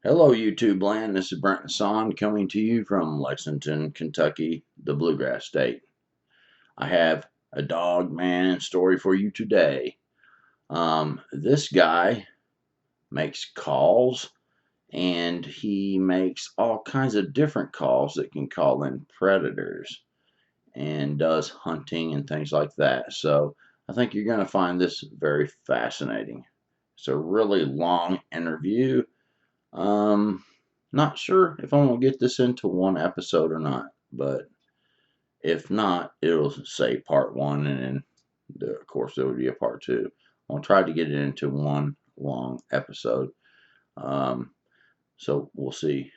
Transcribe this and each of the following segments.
Hello, YouTube land. This is Brent Hassan coming to you from Lexington, Kentucky, the Bluegrass State. I have a Dogman story for you today. This guy makes calls, and he makes all kinds of different calls that can call in predators, and does hunting and things like that. So I think you're going to find this very fascinating. It's a really long interview. Um, Not sure if I'm gonna get this into one episode or not, but if not, it'll say part one, and then of course there will be a part two. I'll try to get it into one long episode. Um, so we'll see.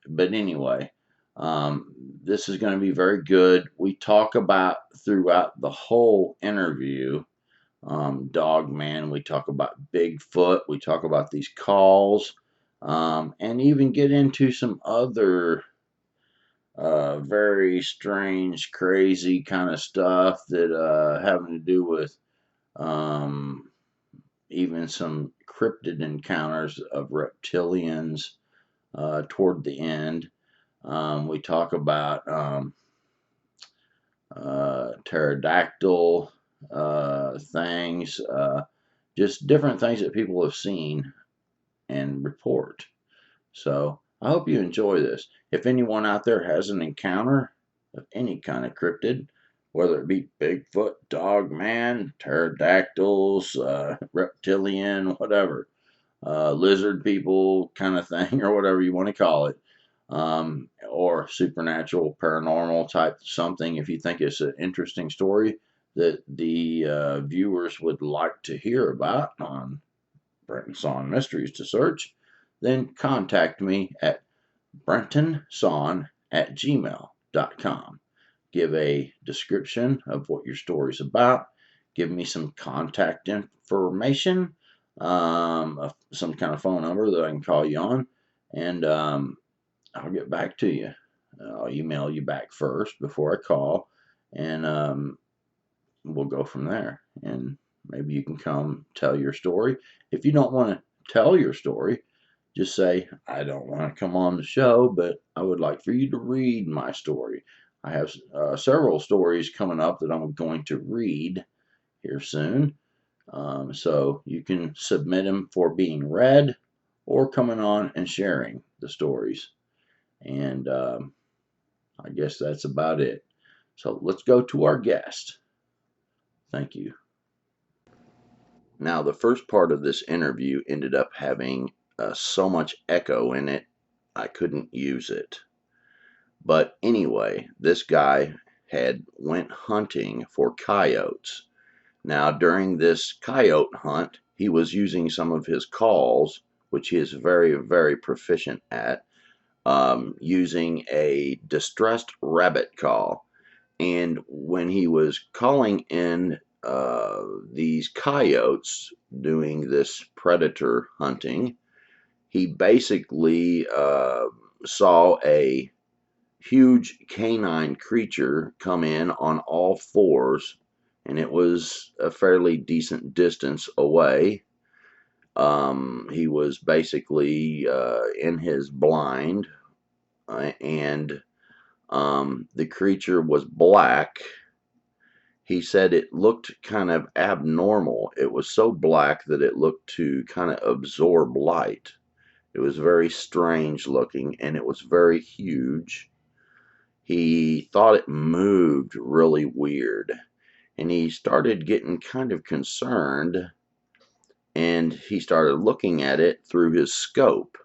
But anyway, this is going to be very good. We talk about throughout the whole interview, Dogman. We talk about Bigfoot. We talk about these calls, and even get into some other very strange, crazy kind of stuff that having to do with um, even some cryptid encounters of reptilians toward the end. We talk about pterodactyl things, just different things that people have seen and report. So I hope you enjoy this. If anyone out there has an encounter of any kind of cryptid, whether it be Bigfoot, Dogman, pterodactyls, reptilian, whatever, lizard people kind of thing, or whatever you want to call it, or supernatural, paranormal type something, if you think it's an interesting story that the viewers would like to hear about on Brenton Sawn Mysteries to Search, then contact me at brentonsawn@gmail.com. Give a description of what your story's about. Give me some contact information, some kind of phone number that I can call you on, and I'll get back to you. I'll email you back first before I call, and we'll go from there. And maybe you can come tell your story. If you don't want to tell your story, just say, I don't want to come on the show, but I would like for you to read my story. I have several stories coming up that I'm going to read here soon. So you can submit them for being read or coming on and sharing the stories. And I guess that's about it. So let's go to our guest. Thank you. Now, the first part of this interview ended up having so much echo in it, I couldn't use it. But anyway, this guy had went hunting for coyotes. Now, during this coyote hunt, he was using some of his calls, which he is very, very proficient at, using a distressed rabbit call. And when he was calling in these coyotes doing this predator hunting, he basically saw a huge canine creature come in on all fours, and it was a fairly decent distance away. He was basically in his blind, and the creature was black. He said it looked kind of abnormal. It was so black that it looked to kind of absorb light. It was very strange looking, and it was very huge. He thought it moved really weird, and he started getting kind of concerned, and he started looking at it through his scope.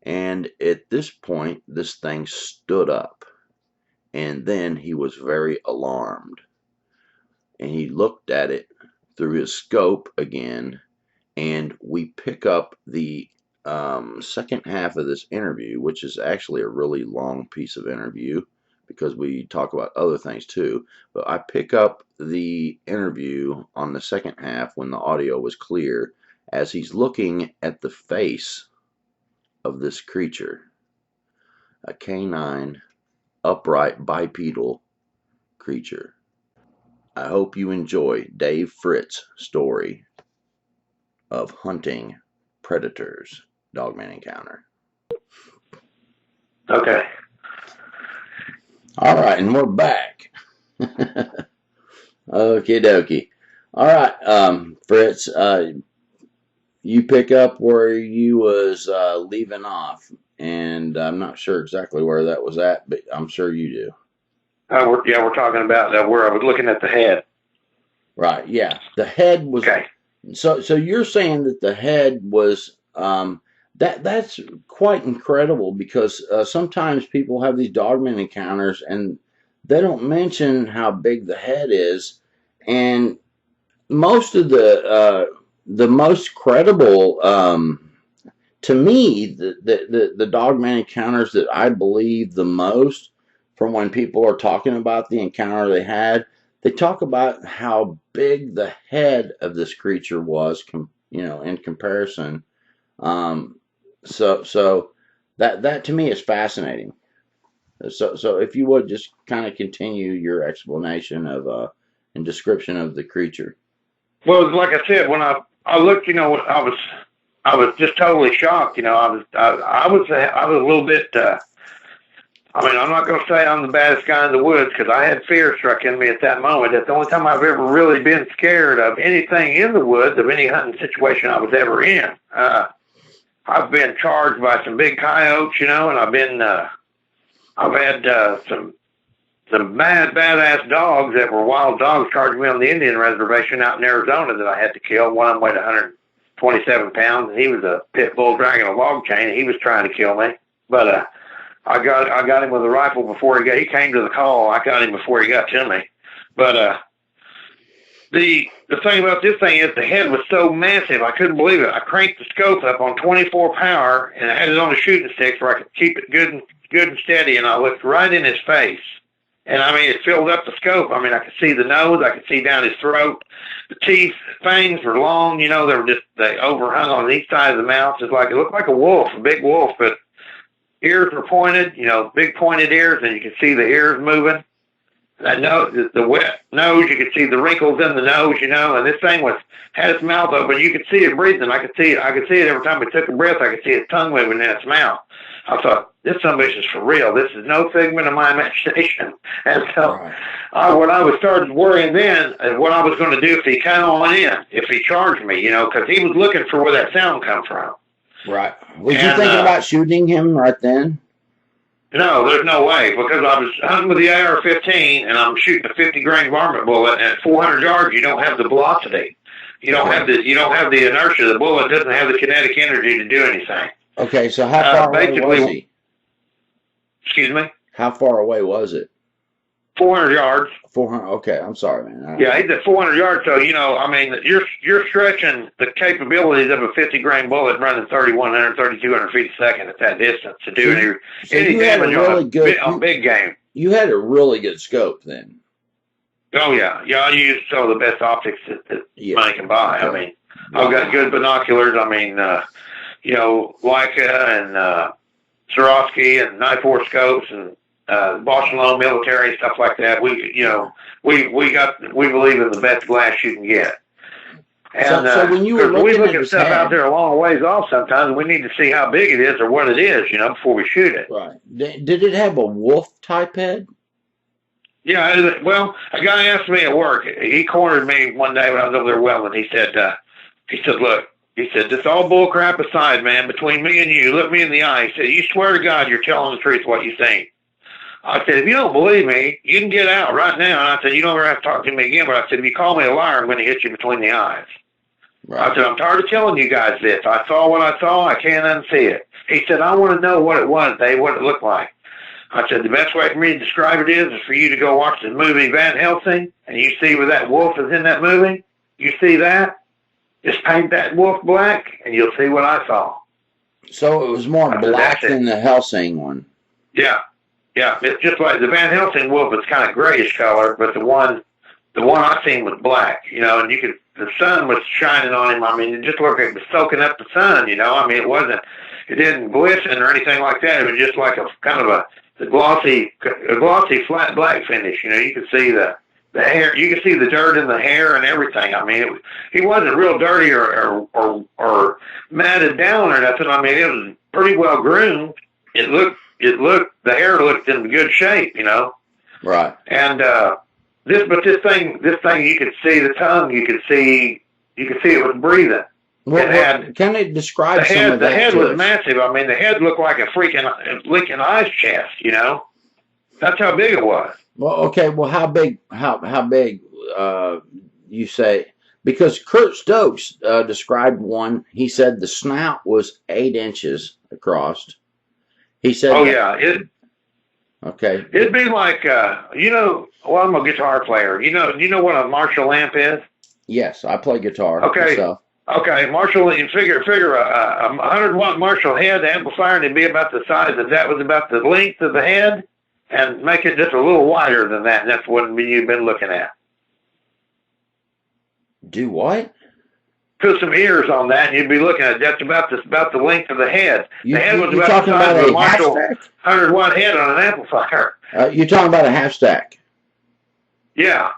And at this point, this thing stood up, and then he was very alarmed. And he looked at it through his scope again, and we pick up the second half of this interview, which is actually a really long piece of interview because we talk about other things too. But I pick up the interview on the second half when the audio was clear, as he's looking at the face of this creature, a canine, upright, bipedal creature. I hope you enjoy Dave Fritz's story of hunting predators, Dogman encounter. Okay. All right, and we're back. Okie dokie. All right, Fritz, you pick up where you was leaving off, and I'm not sure exactly where that was at, but I'm sure you do. We're talking about where I was looking at the head. Right, yeah. The head was Okay. so you're saying that the head was that's quite incredible because sometimes people have these dogman encounters and they don't mention how big the head is, and most of the most credible to me the dogman encounters that I believe the most from when people are talking about the encounter they had, they talk about how big the head of this creature was, in comparison. Um, so that to me is fascinating. So if you would just kind of continue your explanation of and description of the creature. Well, like I said, when I looked, I was just totally shocked. I was a little bit. I'm not going to say I'm the baddest guy in the woods because I had fear struck in me at that moment. That's the only time I've ever really been scared of anything in the woods, of any hunting situation I was ever in. I've been charged by some big coyotes, and I've had some badass dogs that were wild dogs charging me on the Indian reservation out in Arizona that I had to kill. One of them weighed 127 pounds, and he was a pit bull dragging a log chain, and he was trying to kill me. But I got him with a rifle before he came to the call. I got him before he got to me. But the thing about this thing is the head was so massive, I couldn't believe it. I cranked the scope up on 24 power, and I had it on a shooting stick where I could keep it good and steady, and I looked right in his face. And it filled up the scope. I could see the nose. I could see down his throat. The teeth, fangs were long. They overhung on each side of the mouth. It looked like a wolf, a big wolf, but ears were pointed, big pointed ears, and you could see the ears moving. I know the wet nose, you could see the wrinkles in the nose, and this thing had its mouth open. You could see it breathing. I could see it every time it took a breath. I could see its tongue moving in its mouth. I thought, this bitch is for real. This is no figment of my imagination. And so what I was started worrying then is what I was going to do if he came on in, if he charged me, because he was looking for where that sound come from. Right. Was you thinking about shooting him right then? No, there's no way, because I was hunting with the AR-15 and I'm shooting a 50-grain varmint bullet, and at 400 yards you don't have the velocity. You don't have the inertia. The bullet doesn't have the kinetic energy to do anything. Okay, so how far away was he? Excuse me? How far away was it? 400 yards. 400. Okay, I'm sorry, man. Yeah, he's at 400 yards. So you're stretching the capabilities of a 50-grain bullet running 3,100, 3,200 feet a second at that distance to do any damage on big game. You had a really good scope then. Oh yeah, I use some of the best optics that money can buy. Okay. I've got good binoculars. Leica and Swarovski and Night 4 scopes and Barcelona military, stuff like that. We believe in the best glass you can get. And so when you were we look at stuff out there a long ways off, sometimes we need to see how big it is or what it is, before we shoot it. Right. Did it have a wolf type head? Yeah. Well, a guy asked me at work. He cornered me one day when I was over there welding. He said, look. He said, this all bull crap aside, man, between me and you, look me in the eye. He said, you swear to God you're telling the truth what you think. I said, if you don't believe me, you can get out right now. And I said, you don't ever have to talk to me again. But I said, if you call me a liar, I'm going to hit you between the eyes. Right. I said, I'm tired of telling you guys this. I saw what I saw. I can't unsee it. He said, I want to know what it was, Dave, what it looked like. I said, the best way for me to describe it is for you to go watch the movie Van Helsing, and you see where that wolf is in that movie. You see that? Just paint that wolf black, and you'll see what I saw. So it was more black than the Helsing one. Yeah. It's just like the Van Helsing wolf is kind of grayish color, but the one I seen was black. And the sun was shining on him. It just looked like it was soaking up the sun. It didn't glisten or anything like that. It was just like a kind of a glossy flat black finish. You could see the hair, you could see the dirt in the hair and everything. He wasn't real dirty or matted down or nothing. It was pretty well groomed. It looked the hair looked in good shape, you know. Right. And this thing, you could see the tongue, you could see it was breathing. Can it describe some of that? The head was massive. I mean, the head looked like a freaking Lincoln ice chest, you know. That's how big it was. Well, okay. Well, how big? How big? You say, because Kurt Stokes described one. He said the snout was 8 inches across. He said. Oh yeah. Okay. It'd be like you know. Well, I'm a guitar player. You know what a Marshall amp is? Yes, I play guitar. Okay. Myself. Okay, Marshall. You figure a 100-watt Marshall head amplifier, and it'd be about the size of that. Was about the length of the head, and make it just a little wider than that. And that's what you've been looking at. Do what? Put some ears on that, and you'd be looking at that's about the length of the head. The head was you're about talking the size about of a a half Marshall stack? 100-watt head on an amplifier. You're talking about a half stack. Yeah.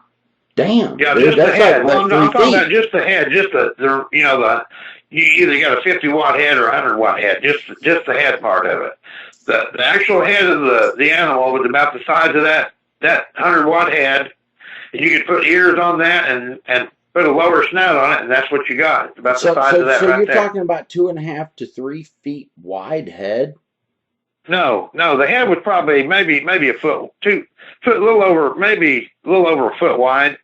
Damn. Yeah, dude, just the head. Like I'm talking about just the head, just you either got a 50-watt head or a 100-watt head, just the head part of it. The actual head of the animal was about the size of that 100-watt head. And you could put ears on that and put a lower snout on it, and that's what you got. It's about the size of that. So you're talking about 2.5 to 3 feet wide head? No, the head was probably maybe a foot, a little over a foot wide,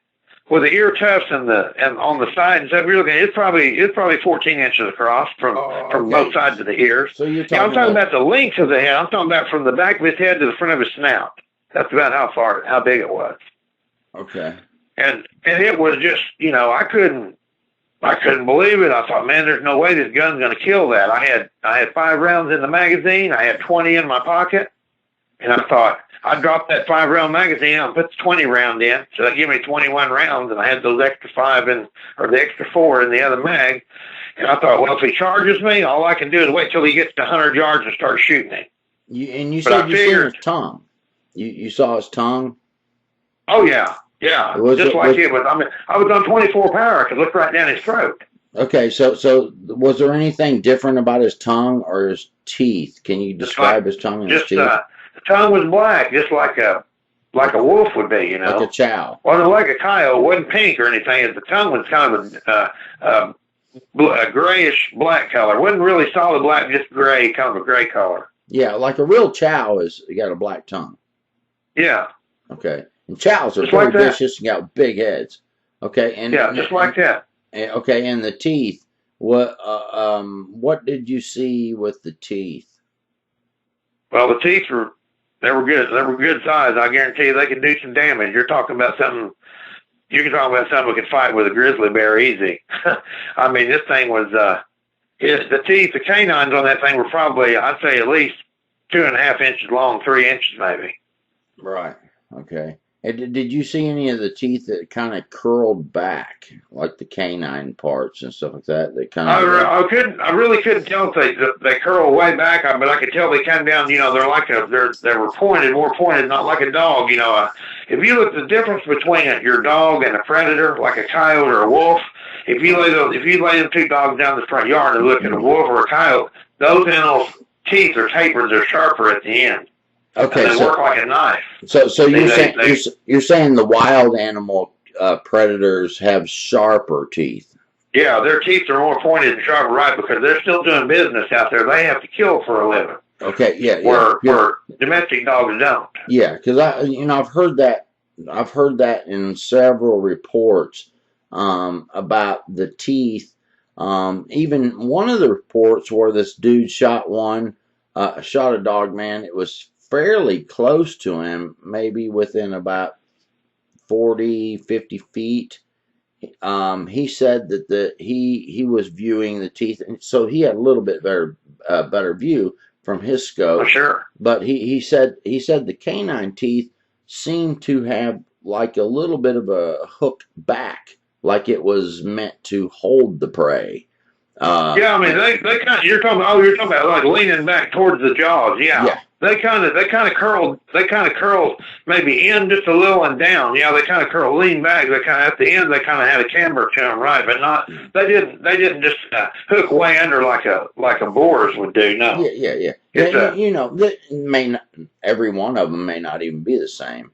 with the ear tufts and on the side and stuff. You're looking, it's probably 14 inches across from both sides of the ears. So you're I'm talking about the length of the head. I'm talking about from the back of his head to the front of his snout. That's about how big it was. Okay. And it was just, you know, I couldn't believe it. I thought, man, there's no way this gun's going to kill that. I had 5 rounds in the magazine. I had 20 in my pocket. And I thought, I'd drop that 5-round magazine and put the 20 round in. So that gave me 21 rounds, and I had those extra 5 or the extra 4 in the other mag. And I thought, well, if he charges me, all I can do is wait till he gets to 100 yards and start shooting him. You said you saw his tongue. You saw his tongue? Oh, yeah. Yeah. Just like it was. I mean, I was on 24 power. I could look right down his throat. Okay, so was there anything different about his tongue or his teeth? Can you describe his tongue and his teeth? The tongue was black, just like a wolf would be, you know. Like a chow. Wasn't like a coyote. Wasn't pink or anything. The tongue was kind of a grayish black color. Wasn't really solid black, just gray, kind of a gray color. Yeah, like a real chow you got a black tongue. Yeah. Okay. And chows are very vicious and got big heads. Okay. Just like that. Okay, and the teeth. What did you see with the teeth? Well, the teeth were good. They were good size. I guarantee you they can do some damage. You're talking about something. You can talk about something we could fight with a grizzly bear easy. I mean, this thing was. The teeth, the canines on that thing were probably, I'd say, at least 2.5 inches long, 3 inches maybe. Right. Okay. And did you see any of the teeth that kind of curled back, like the canine parts and stuff like that? That kind of. I really couldn't tell if they curl way back, but I could tell they come down. You know, they were pointed, more pointed, not like a dog. You know, if you look at the difference between your dog and a predator, like a coyote or a wolf, if you lay them 2 dogs down the front yard and look at a wolf or a coyote, those animals' teeth are tapered, they're sharper at the end. Okay, they work like a knife. So you're saying the wild animal predators have sharper teeth? Yeah, their teeth are more pointed and sharper, right? Because they're still doing business out there. They have to kill for a living. Okay, yeah. Where domestic dogs don't. Yeah, because I've heard that. I've heard that in several reports about the teeth. Even one of the reports where this dude shot a Dogman. It was fairly close to him, maybe within about 40, 50 feet. He said that he was viewing the teeth, and so he had a little bit better view from his scope. For sure. But he said the canine teeth seemed to have like a little bit of a hooked back, like it was meant to hold the prey. Yeah, I mean, they kind of, you're talking about like leaning back towards the jaws. Yeah. they kind of curled maybe in just a little and down. Yeah, they kind of curled, lean back. They kind of at the end they kind of had a camber to them, right? But not they didn't just hook way under like a boar's would do. No. Yeah. You know, every one of them may not even be the same.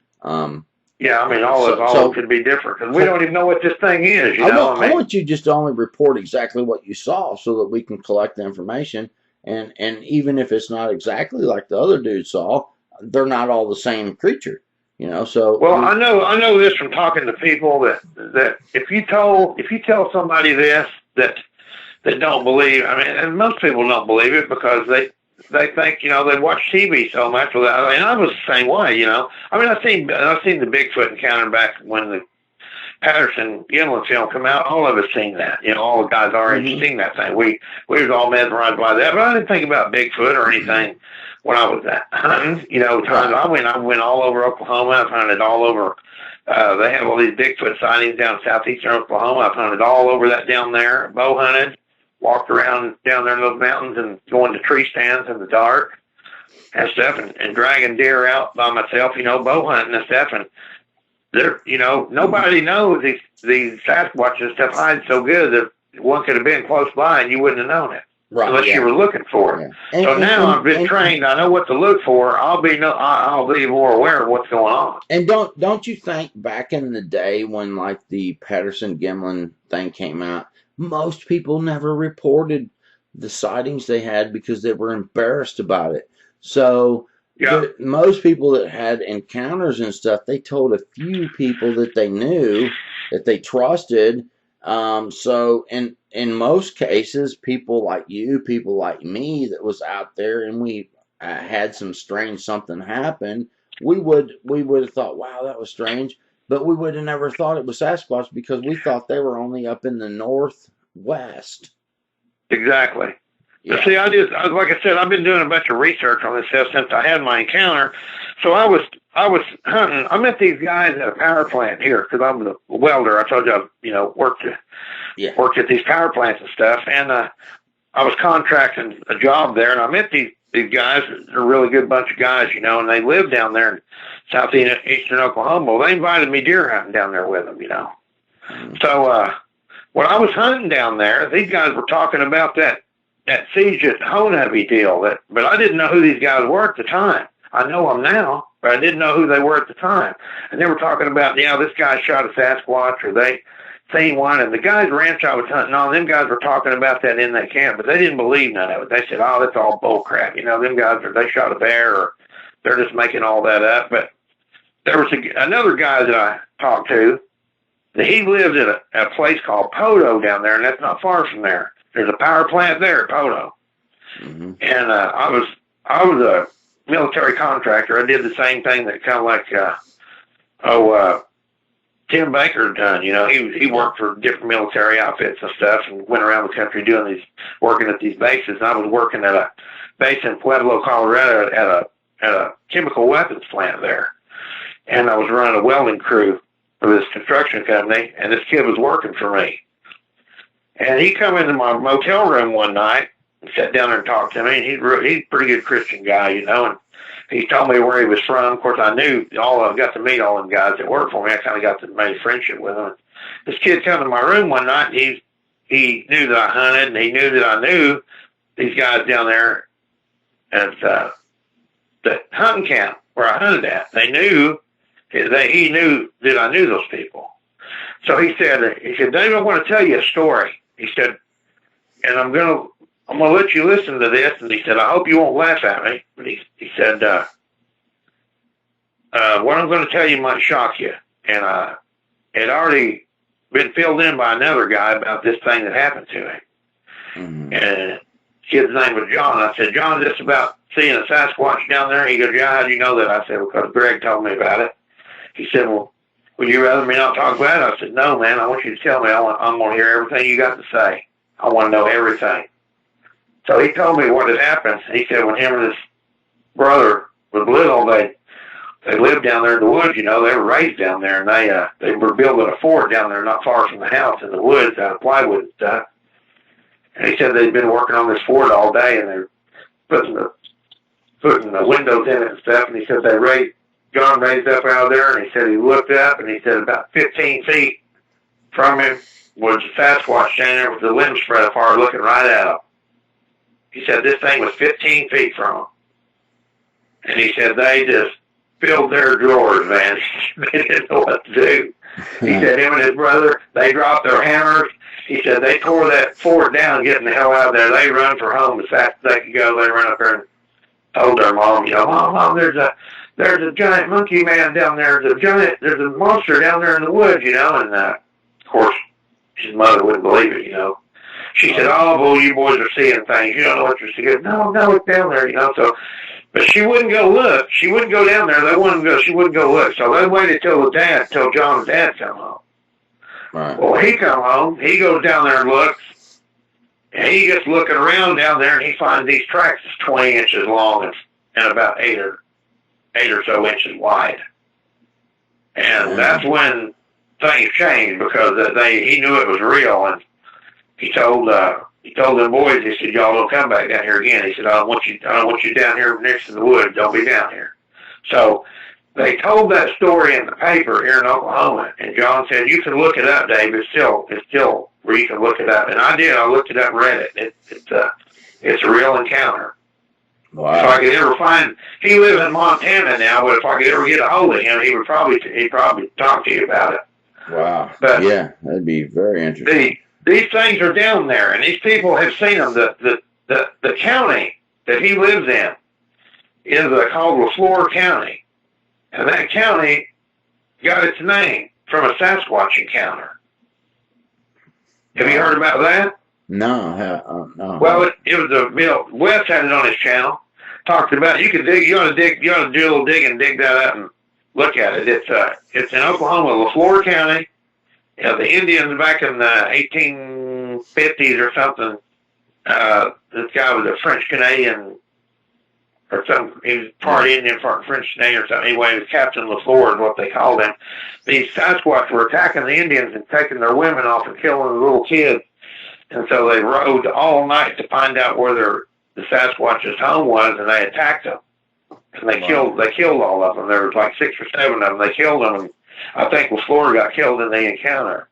Yeah, I mean, all of them could be different because we don't even know what this thing is. I want you just to only report exactly what you saw so that we can collect the information. And even if it's not exactly like the other dude saw, they're not all the same creature, you know. So I know this from talking to people that if you tell somebody this that don't believe, I mean, and most people don't believe it because they think, you know, they watch TV so much. And I was the same way, you know. I mean, I've seen the Bigfoot encounter back when the Patterson Gimlin film come out. All of us seen that, you know. All the guys our age seen that thing. We was all mesmerized by that, but I didn't think about Bigfoot or anything when I was hunting. You know, I went all over Oklahoma. I've hunted all over. They have all these Bigfoot sightings down southeastern Oklahoma. I've hunted all over that down there. Bow hunted. Walked around down there in those mountains and going to tree stands in the dark and stuff and dragging deer out by myself, you know, bow hunting and stuff. And there, you know, nobody knows these Sasquatch and stuff hide so good that one could have been close by and you wouldn't have known it. Right, unless you were looking for it. Yeah. So now I've been trained. I know what to look for. I'll be more aware of what's going on. And don't you think back in the day when like the Patterson Gimlin thing came out, most people never reported the sightings they had because they were embarrassed about it. So most people that had encounters and stuff, they told a few people that they knew, that they trusted. So in most cases, people like you, people like me that was out there and we had some strange something happen, we would have thought, wow, that was strange. But we would have never thought it was Sasquatch because we thought they were only up in the northwest. Exactly. Yeah. See, like I said, I've been doing a bunch of research on this stuff since I had my encounter. So I was hunting. I met these guys at a power plant here because I'm the welder. I told you I worked at these power plants and stuff. And I was contracting a job there, and I met these guys. They're a really good bunch of guys, you know, and they live down there in southeastern Oklahoma. Well, they invited me deer hunting down there with them, you know. So when I was hunting down there, these guys were talking about that siege at Honebby deal. But I didn't know who these guys were at the time. I know them now, but I didn't know who they were at the time. And they were talking about, this guy shot a Sasquatch, or they seen one. And the guy's ranch I was hunting on, them guys were talking about that in that camp, but they didn't believe none of it. They said, oh, that's all bull crap. You know, them guys, they shot a bear, or they're just making all that up. But there was another guy that I talked to. He lived at a place called Poto down there, and that's not far from there. There's a power plant there at Poto. Mm-hmm. And I was a military contractor. I did the same thing that kind of like Tim Baker done. You know, he worked for different military outfits and stuff, and went around the country working at these bases. And I was working at a base in Pueblo, Colorado, at a chemical weapons plant there, and I was running a welding crew for this construction company, and this kid was working for me. And he come into my motel room one night and sat down there and talked to me. And he's a pretty good Christian guy, you know, and he told me where he was from. Of course, I got to meet all them guys that worked for me. I kind of got to make a friendship with them. This kid come to my room one night, and he knew that I hunted, and he knew that I knew these guys down there at the hunting camp where I hunted at. He knew that I knew those people. So he said, Dave, I want to tell you a story. He said, and I'm gonna let you listen to this. And he said, I hope you won't laugh at me. But he said, what I'm going to tell you might shock you. And it already been filled in by another guy about this thing that happened to him. Mm-hmm. And the kid's name was John. I said, John, this about seeing a Sasquatch down there? He goes, yeah, how do you know that? I said, because Greg told me about it. He said, well, would you rather me not talk about it? I said, no, man, I want you to tell me. I'm going to hear everything you got to say. I want to know everything. So he told me what had happened. He said when him and his brother was little, they lived down there in the woods, you know. They were raised down there, and they were building a fort down there not far from the house in the woods out of plywood and stuff. And he said they'd been working on this fort all day, and they were putting the putting the windows in it and stuff, and he said John raised up out of there, and he said he looked up, and he said about 15 feet from him was a Sasquatch standing there with the limbs spread apart looking right at him. He said this thing was 15 feet from him. And he said they just filled their drawers, man. They didn't know what to do. He said him and his brother, they dropped their hammers. He said they tore that fort down getting the hell out of there. They run for home as fast as they could go. They ran up there and told their mom, Mom, there's a giant monkey man down there. There's a monster down there in the woods, and of course, his mother wouldn't believe it, She said, oh, boy, you boys are seeing things. You don't know what you're seeing. No, it's down there, so, but she wouldn't go look. She wouldn't go down there. She wouldn't go look. So they waited till John's dad come home. Right. Well, he come home. He goes down there and looks. And he gets looking around down there, and he finds these tracks 20 inches long and about 8 or so inches wide. And that's when things changed, because he knew it was real, and he told them boys, he said, y'all don't come back down here again. He said, I don't want you down here next to the woods. Don't be down here. So they told that story in the paper here in Oklahoma, and John said, you can look it up, Dave. It's still where you can look it up. And I did. I looked it up and read it. It's a real encounter. Wow. If I could ever find, he lives in Montana now, but if I could ever get a hold of him, he'd probably talk to you about it. Wow. But yeah, that'd be very interesting. These things are down there, and these people have seen them. The county that he lives in is called LaFleur County, and that county got its name from a Sasquatch encounter. Have you heard about that? No, no. Well, it was Wes had it on his channel. Talked about you ought to do a little digging, dig that up and look at it. It's in Oklahoma, LaFleur County. The Indians back in the 1850s or something. This guy was a French Canadian or something. He was part Indian, part French Canadian or something. Anyway, he was Captain LaFleur is what they called him. These Sasquatch were attacking the Indians and taking their women off and killing the little kids. And so they rode all night to find out where the Sasquatch's home was, and they attacked them. And they killed all of them. There was like 6 or 7 of them. They killed them, and I think LaFleur got killed in the encounter.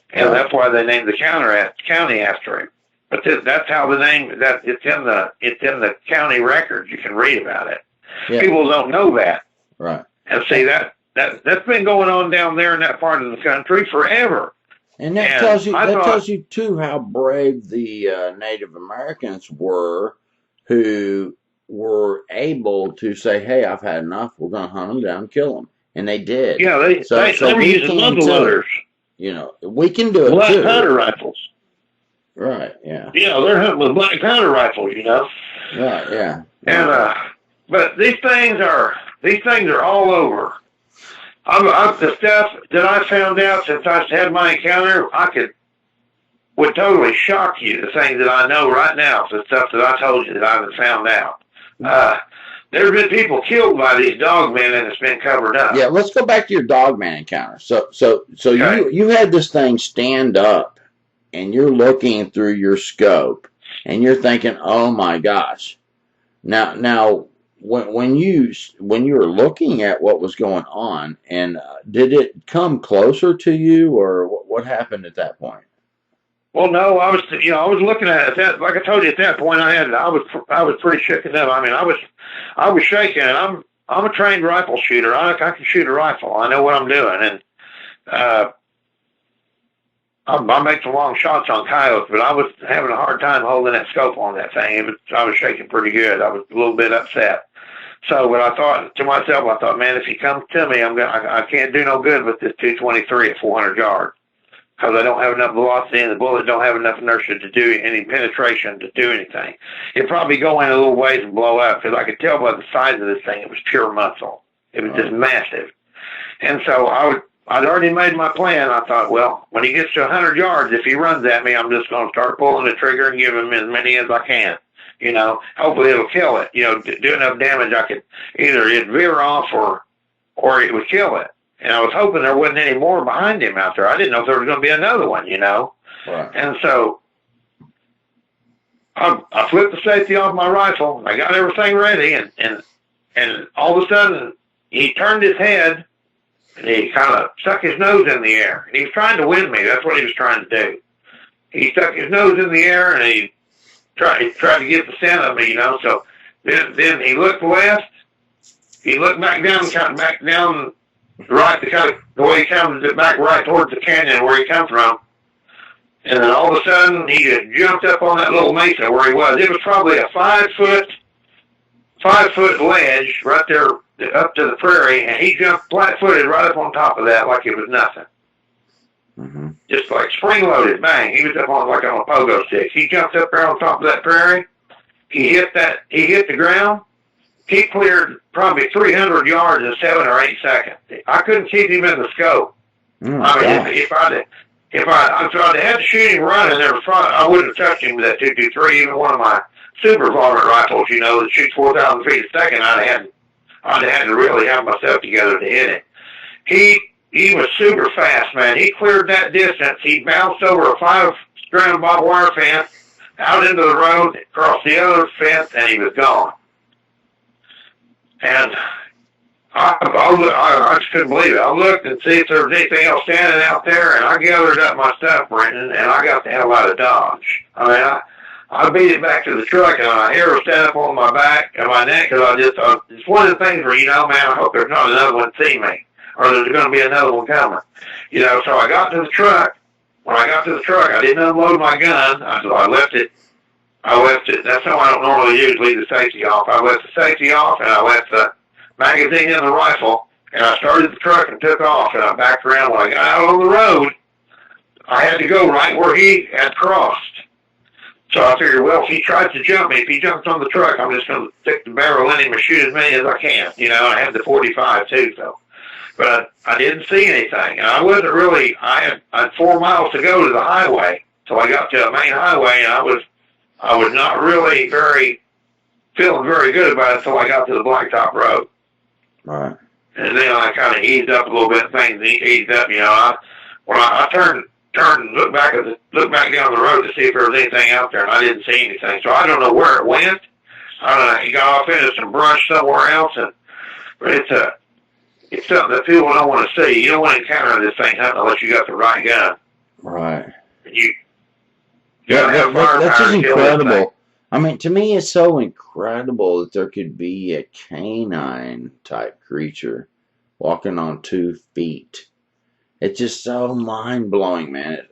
And that's why they named the county after him. But that's how the name, that it's in the county records. You can read about it. Yeah. People don't know that. Right. And see, that's been going on down there in that part of the country forever. And that tells you too how brave the Native Americans were, who were able to say, "Hey, I've had enough. We're going to hunt them down, and kill them," and they did. Yeah, they were using muzzleloaders. We can do it Black too. hunter rifles. Right. Yeah. Yeah, they're hunting with black hunter rifles. Right. Yeah. And but these things are all over. The stuff that I found out since I had my encounter, would totally shock you. The things that I know right now, the stuff that I told you that I haven't found out. There have been people killed by these dogmen, and it's been covered up. Yeah, let's go back to your dogman encounter. So okay. you had this thing stand up, and you're looking through your scope, and you're thinking, "Oh my gosh!" Now. When you were looking at what was going on, and did it come closer to you, or what happened at that point? Well, no, I was looking at it. Like I told you, at that point, I was pretty shaken up. I mean, I was shaking, and I'm a trained rifle shooter. I can shoot a rifle. I know what I'm doing, and I make some long shots on coyotes, but I was having a hard time holding that scope on that thing. I was shaking pretty good. I was a little bit upset. So when I thought to myself, man, if he comes to me, I can't do no good with this 223 at 400 yards, because I don't have enough velocity and the bullet don't have enough inertia to do any penetration to do anything. It'd probably go in a little ways and blow up, because I could tell by the size of this thing, it was pure muscle. It was just massive. And so I'd already made my plan. I thought, well, when he gets to 100 yards, if he runs at me, I'm just going to start pulling the trigger and give him as many as I can. Hopefully it'll kill it. Do enough damage I could either it'd veer off or it would kill it. And I was hoping there wasn't any more behind him out there. I didn't know if there was going to be another one, Right. And so I flipped the safety off my rifle. I got everything ready, and all of a sudden he turned his head and he kind of stuck his nose in the air. And he was trying to win me. That's what he was trying to do. He stuck his nose in the air and he tried to get the scent of me, you know. So then he looked west. He looked back down, kind of back down right, the way he comes back right towards the canyon where he comes from. And then all of a sudden, he just jumped up on that little mesa where he was. It was probably a 5 foot ledge right there up to the prairie, and he jumped flat-footed right up on top of that like it was nothing. Mm-hmm. Just like spring-loaded, bang. He was up on like on a pogo stick. He jumped up there on top of that prairie. He hit the ground. He cleared probably 300 yards in 7 or 8 seconds. I couldn't keep him in the scope. I mean, if I'd had to shoot him running, I wouldn't have touched him with that 223. Even one of my super varmint rifles, you know, that shoots 4,000 feet a second, I'd have had to really have myself together to hit it. He was super fast, man. He cleared that distance. He bounced over a 5-strand barbed wire fence, out into the road, across the other fence, and he was gone. And I just couldn't believe it. I looked and see if there was anything else standing out there, and I gathered up my stuff, Brendan, and I got the hell out of Dodge. I mean, I beat it back to the truck, and my hair was standing up on my back and my neck, because it's one of the things where, you know, man, I hope there's not another one see me, or there's going to be another one coming. You know, so I got to the truck. When I got to the truck, I didn't unload my gun. I left it. That's how I don't normally use, leave the safety off. I left the safety off, and I left the magazine in the rifle, and I started the truck and took off, and I backed around. When I got out on the road, I had to go right where he had crossed. So I figured, well, if he tries to jump me, if he jumps on the truck, I'm just going to stick the barrel in him and shoot as many as I can. You know, and I had the 45 too, so. But I didn't see anything, and I wasn't really, I had 4 miles to go to the highway, so I got to a main highway, and I was not really feeling very good about it until I got to the blacktop road. Right. And then I kind of eased up a little bit. Things eased up, you know. When I turned and looked back down the road to see if there was anything out there, and I didn't see anything. So I don't know where it went. I don't know. He got off into some brush somewhere else, but it's something that people don't want to see. You don't want to encounter this thing hunting unless you got the right gun. Right. That's just incredible. I mean, to me, it's so incredible that there could be a canine type creature walking on 2 feet. It's just so mind blowing, man.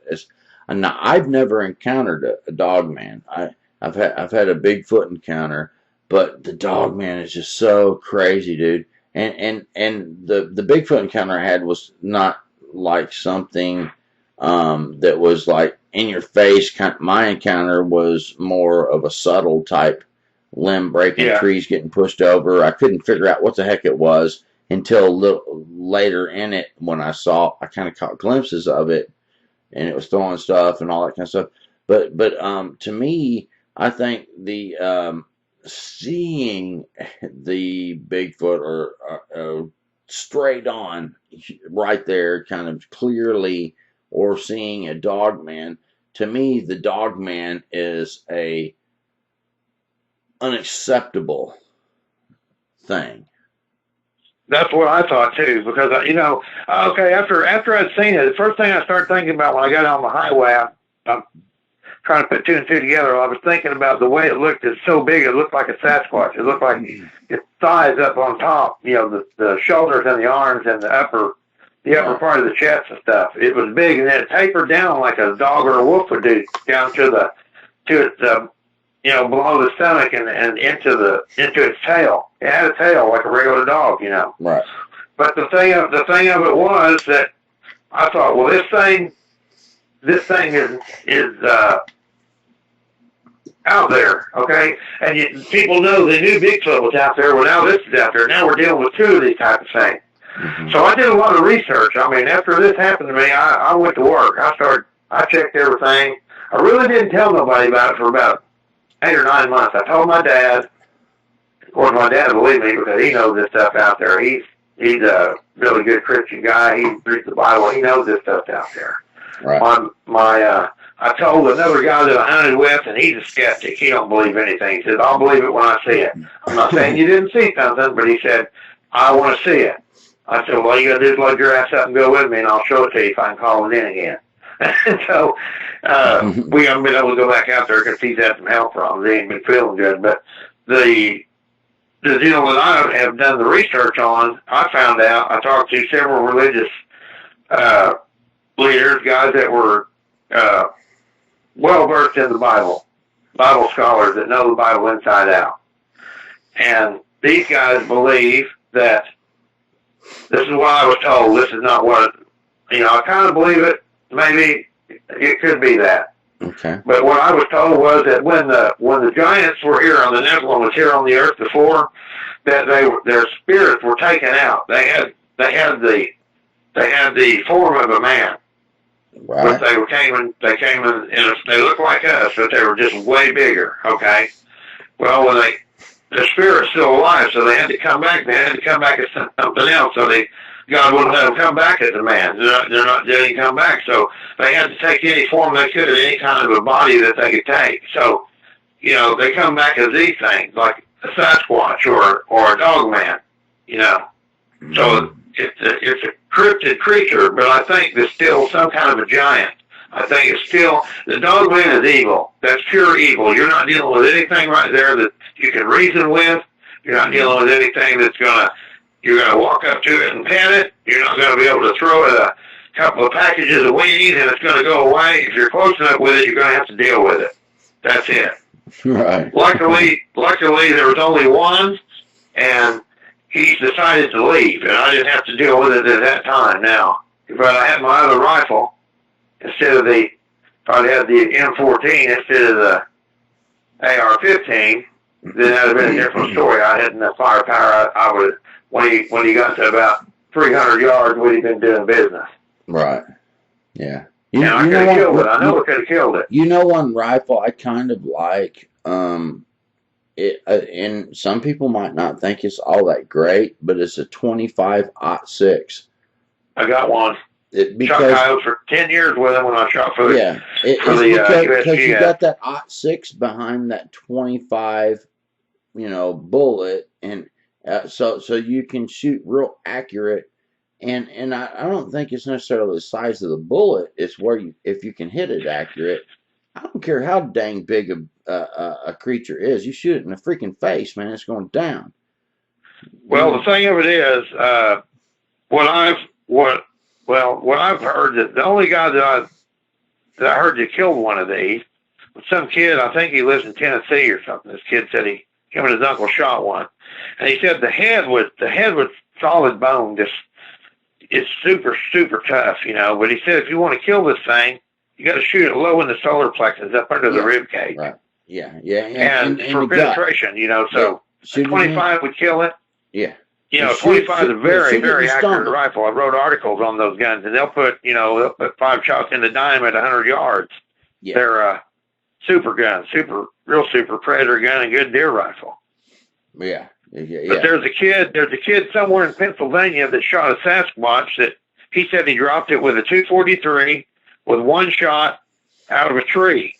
I've never encountered a Dogman. I've had a Bigfoot encounter, but the Dogman is just so crazy, dude. And the Bigfoot encounter I had was not like something that was like in your face. My encounter was more of a subtle type, limb breaking, trees getting pushed over. I couldn't figure out what the heck it was until a little later in it, when I kind of caught glimpses of it, and it was throwing stuff and all that kind of stuff. But to me, I think the seeing the Bigfoot or straight on right there, kind of clearly, or seeing a Dogman, to me, the Dogman is a unacceptable thing. That's what I thought too, because you know, okay, after I'd seen it, the first thing I started thinking about when I got on the highway, I'm trying to put 2 and 2 together. I was thinking about the way it looked. It's so big, it looked like a Sasquatch. It looked like its thighs up on top, you know, the shoulders and the arms and the upper part of the chest and stuff. It was big, and then it tapered down like a dog or a wolf would do, down to its you know, below the stomach and into its tail. It had a tail like a regular dog, you know. Right. But the thing of it was that I thought, well, this thing is out there, okay? And people know they knew Bigfoot was out there. Well, now this is out there. Now we're dealing with 2 of these type of things. Mm-hmm. So I did a lot of research. I mean, after this happened to me, I went to work. I checked everything. I really didn't tell nobody about it for about 8 or 9 months. I told my dad. Of course, my dad believed me because he knows this stuff out there. He's a really good Christian guy. He reads the Bible. He knows this stuff out there. Right. I told another guy that I hunted with, and he's a skeptic. He don't believe anything. He says, I'll believe it when I see it. I'm not saying you didn't see something, but he said, I want to see it. I said, well, all you got to do is load your ass up and go with me, and I'll show it to you if I can call it in again. And so we haven't been able to go back out there because he's had some health problems. He ain't been feeling good. But the deal that I have done the research on, I found out, I talked to several religious leaders, guys that were well versed in the Bible scholars that know the Bible inside out. And these guys believe that this is what I was told. This is not what, I kind of believe it. Maybe it could be that. Okay. But what I was told was that when the giants were here on the Nephilim was here on the earth before, that their spirits were taken out. They had the form of a man. Right. But they came in, they looked like us, but they were just way bigger. Okay. Well, the spirit's still alive, so they had to come back. They had to come back as something else. So God wouldn't let them come back as a man. They didn't come back. So they had to take any form they could, any kind of a body that they could take. So, they come back as these things, like a Sasquatch or a Dogman, Mm-hmm. So it's a cryptid creature, but I think there's still some kind of a giant. I think it's still, the Dogman is evil. That's pure evil. You're not dealing with anything right there that you can reason with. You're not dealing with anything you're going to walk up to it and pet it. You're not going to be able to throw it a couple of packages of weed and it's going to go away. If you're close enough with it, you're going to have to deal with it. That's it. Right. Luckily, there was only one, and he decided to leave, and I didn't have to deal with it at that time. Now, if I had my other rifle, instead of if I'd had the M14 instead of the AR-15, then that would have been a different story. I had enough firepower. I would, when he got to about 300 yards, we'd have been doing business. Right. Yeah. I could have killed it. I know I could have killed it. One rifle I kind of like, and some people might not think it's all that great, but it's a 25-06. I got one. Shot coyotes for 10 years with him when I shot for the because you got that 06 behind that 25, bullet, and so you can shoot real accurate. And I don't think it's necessarily the size of the bullet. It's if you can hit it accurate. I don't care how dang big a creature is. You shoot it in the freaking face, man, it's going down. Well, the thing of it is, what I've heard, that the only guy that I heard that killed one of these was some kid. I think he lives in Tennessee or something. This kid said him and his uncle shot one, and he said the head was solid bone. It's super, super tough, But he said if you want to kill this thing, you got to shoot it low in the solar plexus, up under the rib cage. Right. Yeah. And for penetration, so 25 would kill it. Yeah. 25 is a very, very accurate rifle. I wrote articles on those guns, and they'll put 5 shots in the dime at 100 yards. Yeah. They're a super gun, real super predator gun, and good deer rifle. Yeah. But there's a kid somewhere in Pennsylvania that shot a Sasquatch that he said he dropped it with a 243 with one shot out of a tree.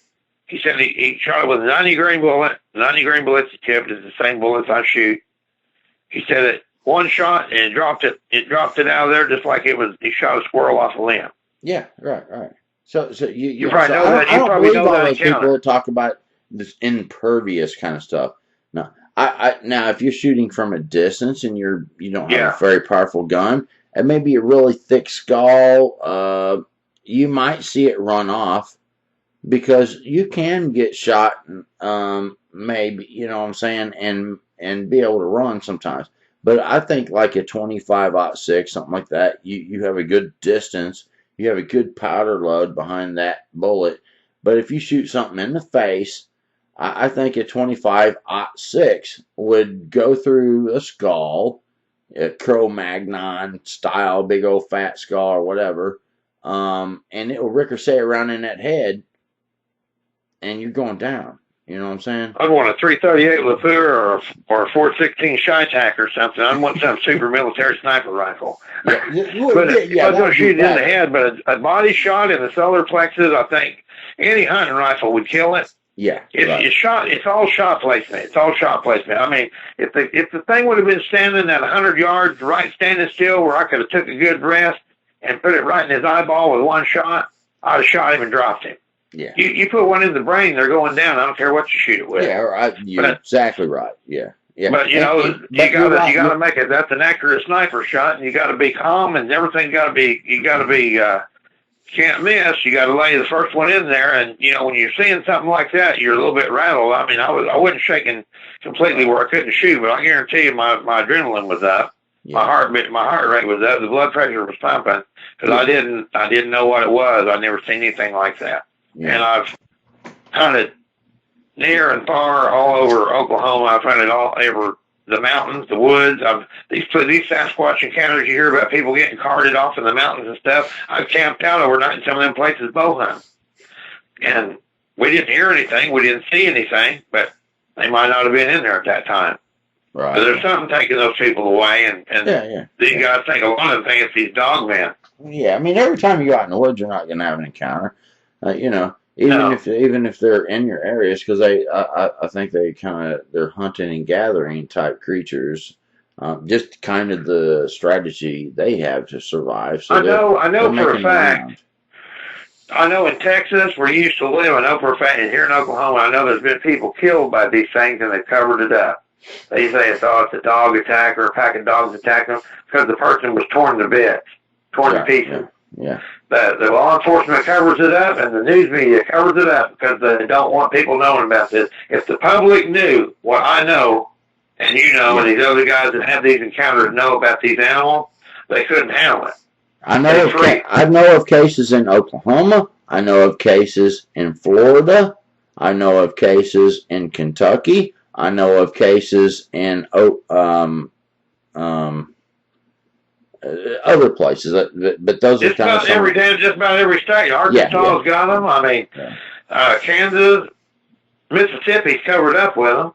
He said he shot it with a 90 grain bullet. 90 grain bullets tipped is the same bullets I shoot. He said it one shot and it dropped it out of there just like he shot a squirrel off a limb. Yeah, right. So you probably know that. I don't believe all those people that talk about this impervious kind of stuff. No. Now, if you're shooting from a distance and you don't have a very powerful gun, and maybe a really thick skull, you might see it run off because you can get shot, maybe, you know what I'm saying, and be able to run sometimes. But I think like a 25-06, something like that, you have a good distance, you have a good powder load behind that bullet. But if you shoot something in the face, I think a 25-06 would go through a skull, a Cro-Magnon style, big old fat skull or whatever, and it will ricochet around in that head, and you're going down. You know what I'm saying? I'd want a 338 Lafeur or a 416 Shytac or something. I'd want some super military sniper rifle. I was going to shoot it in the head, but a body shot in the solar plexus, I think any hunting rifle would kill it. Yeah, It's all shot placement. It's all shot placement. I mean, if the thing would have been standing at 100 yards, right, standing still, where I could have took a good rest and put it right in his eyeball with one shot, I'd have shot him and dropped him. Yeah. You put one in the brain, they're going down. I don't care what you shoot it with. Yeah, you're exactly right. Yeah. Yeah. But you gotta make it. That's an accurate sniper shot, and you got to be calm, and everything got to be. You got to be. Can't miss. You got to lay the first one in there, and when you're seeing something like that, you're a little bit rattled. I mean, I wasn't shaking completely where I couldn't shoot, but I guarantee you, my adrenaline was up. Yeah. My heart rate was up. The blood pressure was pumping because I didn't know what it was. I'd never seen anything like that, and I've hunted near and far all over Oklahoma. I've hunted all over the mountains, the woods. These Sasquatch encounters you hear about, people getting carted off in the mountains and stuff. I've camped out overnight in some of them places bow hunting. And we didn't hear anything. We didn't see anything, but they might not have been in there at that time. Right. But there's something taking those people away. And these guys think, a lot of them think it's these Dogman. Yeah, I mean, every time you go out in the woods, you're not going to have an encounter. Even if they're in your areas, because I think they're hunting and gathering type creatures, just kind of the strategy they have to survive. So I know for a fact. I know in Texas, where you used to live, I know for a fact, and here in Oklahoma, I know there's been people killed by these things, and they covered it up. They say it's a dog attack or a pack of dogs attacked them because the person was torn to bits, torn to pieces. Yeah. The law enforcement covers it up, and the news media covers it up because they don't want people knowing about this. If the public knew what I know, and and these other guys that have these encounters know about these animals, they couldn't handle it. I know of cases in Oklahoma. I know of cases in Florida. I know of cases in Kentucky. I know of cases in other places, but those are kind of just about every state. Arkansas's got them. I mean, Kansas, Mississippi's covered up with them.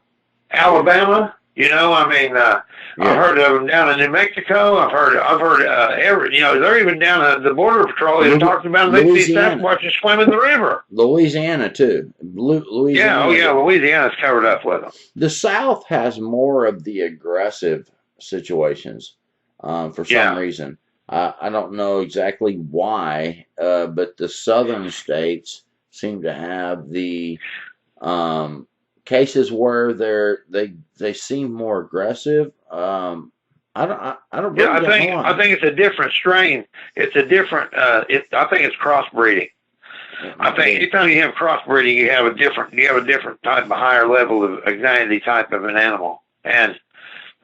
Alabama, I've heard of them down in New Mexico. I've heard they're even down at the Border Patrol. They're talking about these Sasquatches swimming the river. Louisiana too. Louisiana. Louisiana's covered up with them. The South has more of the aggressive situations. For some reason. I don't know exactly why, but the southern states seem to have the cases where they seem more aggressive. I don't really I think it's a different strain. It's a different I think it's crossbreeding. I think anytime you have crossbreeding, you have a different type of higher level of anxiety type of an animal. And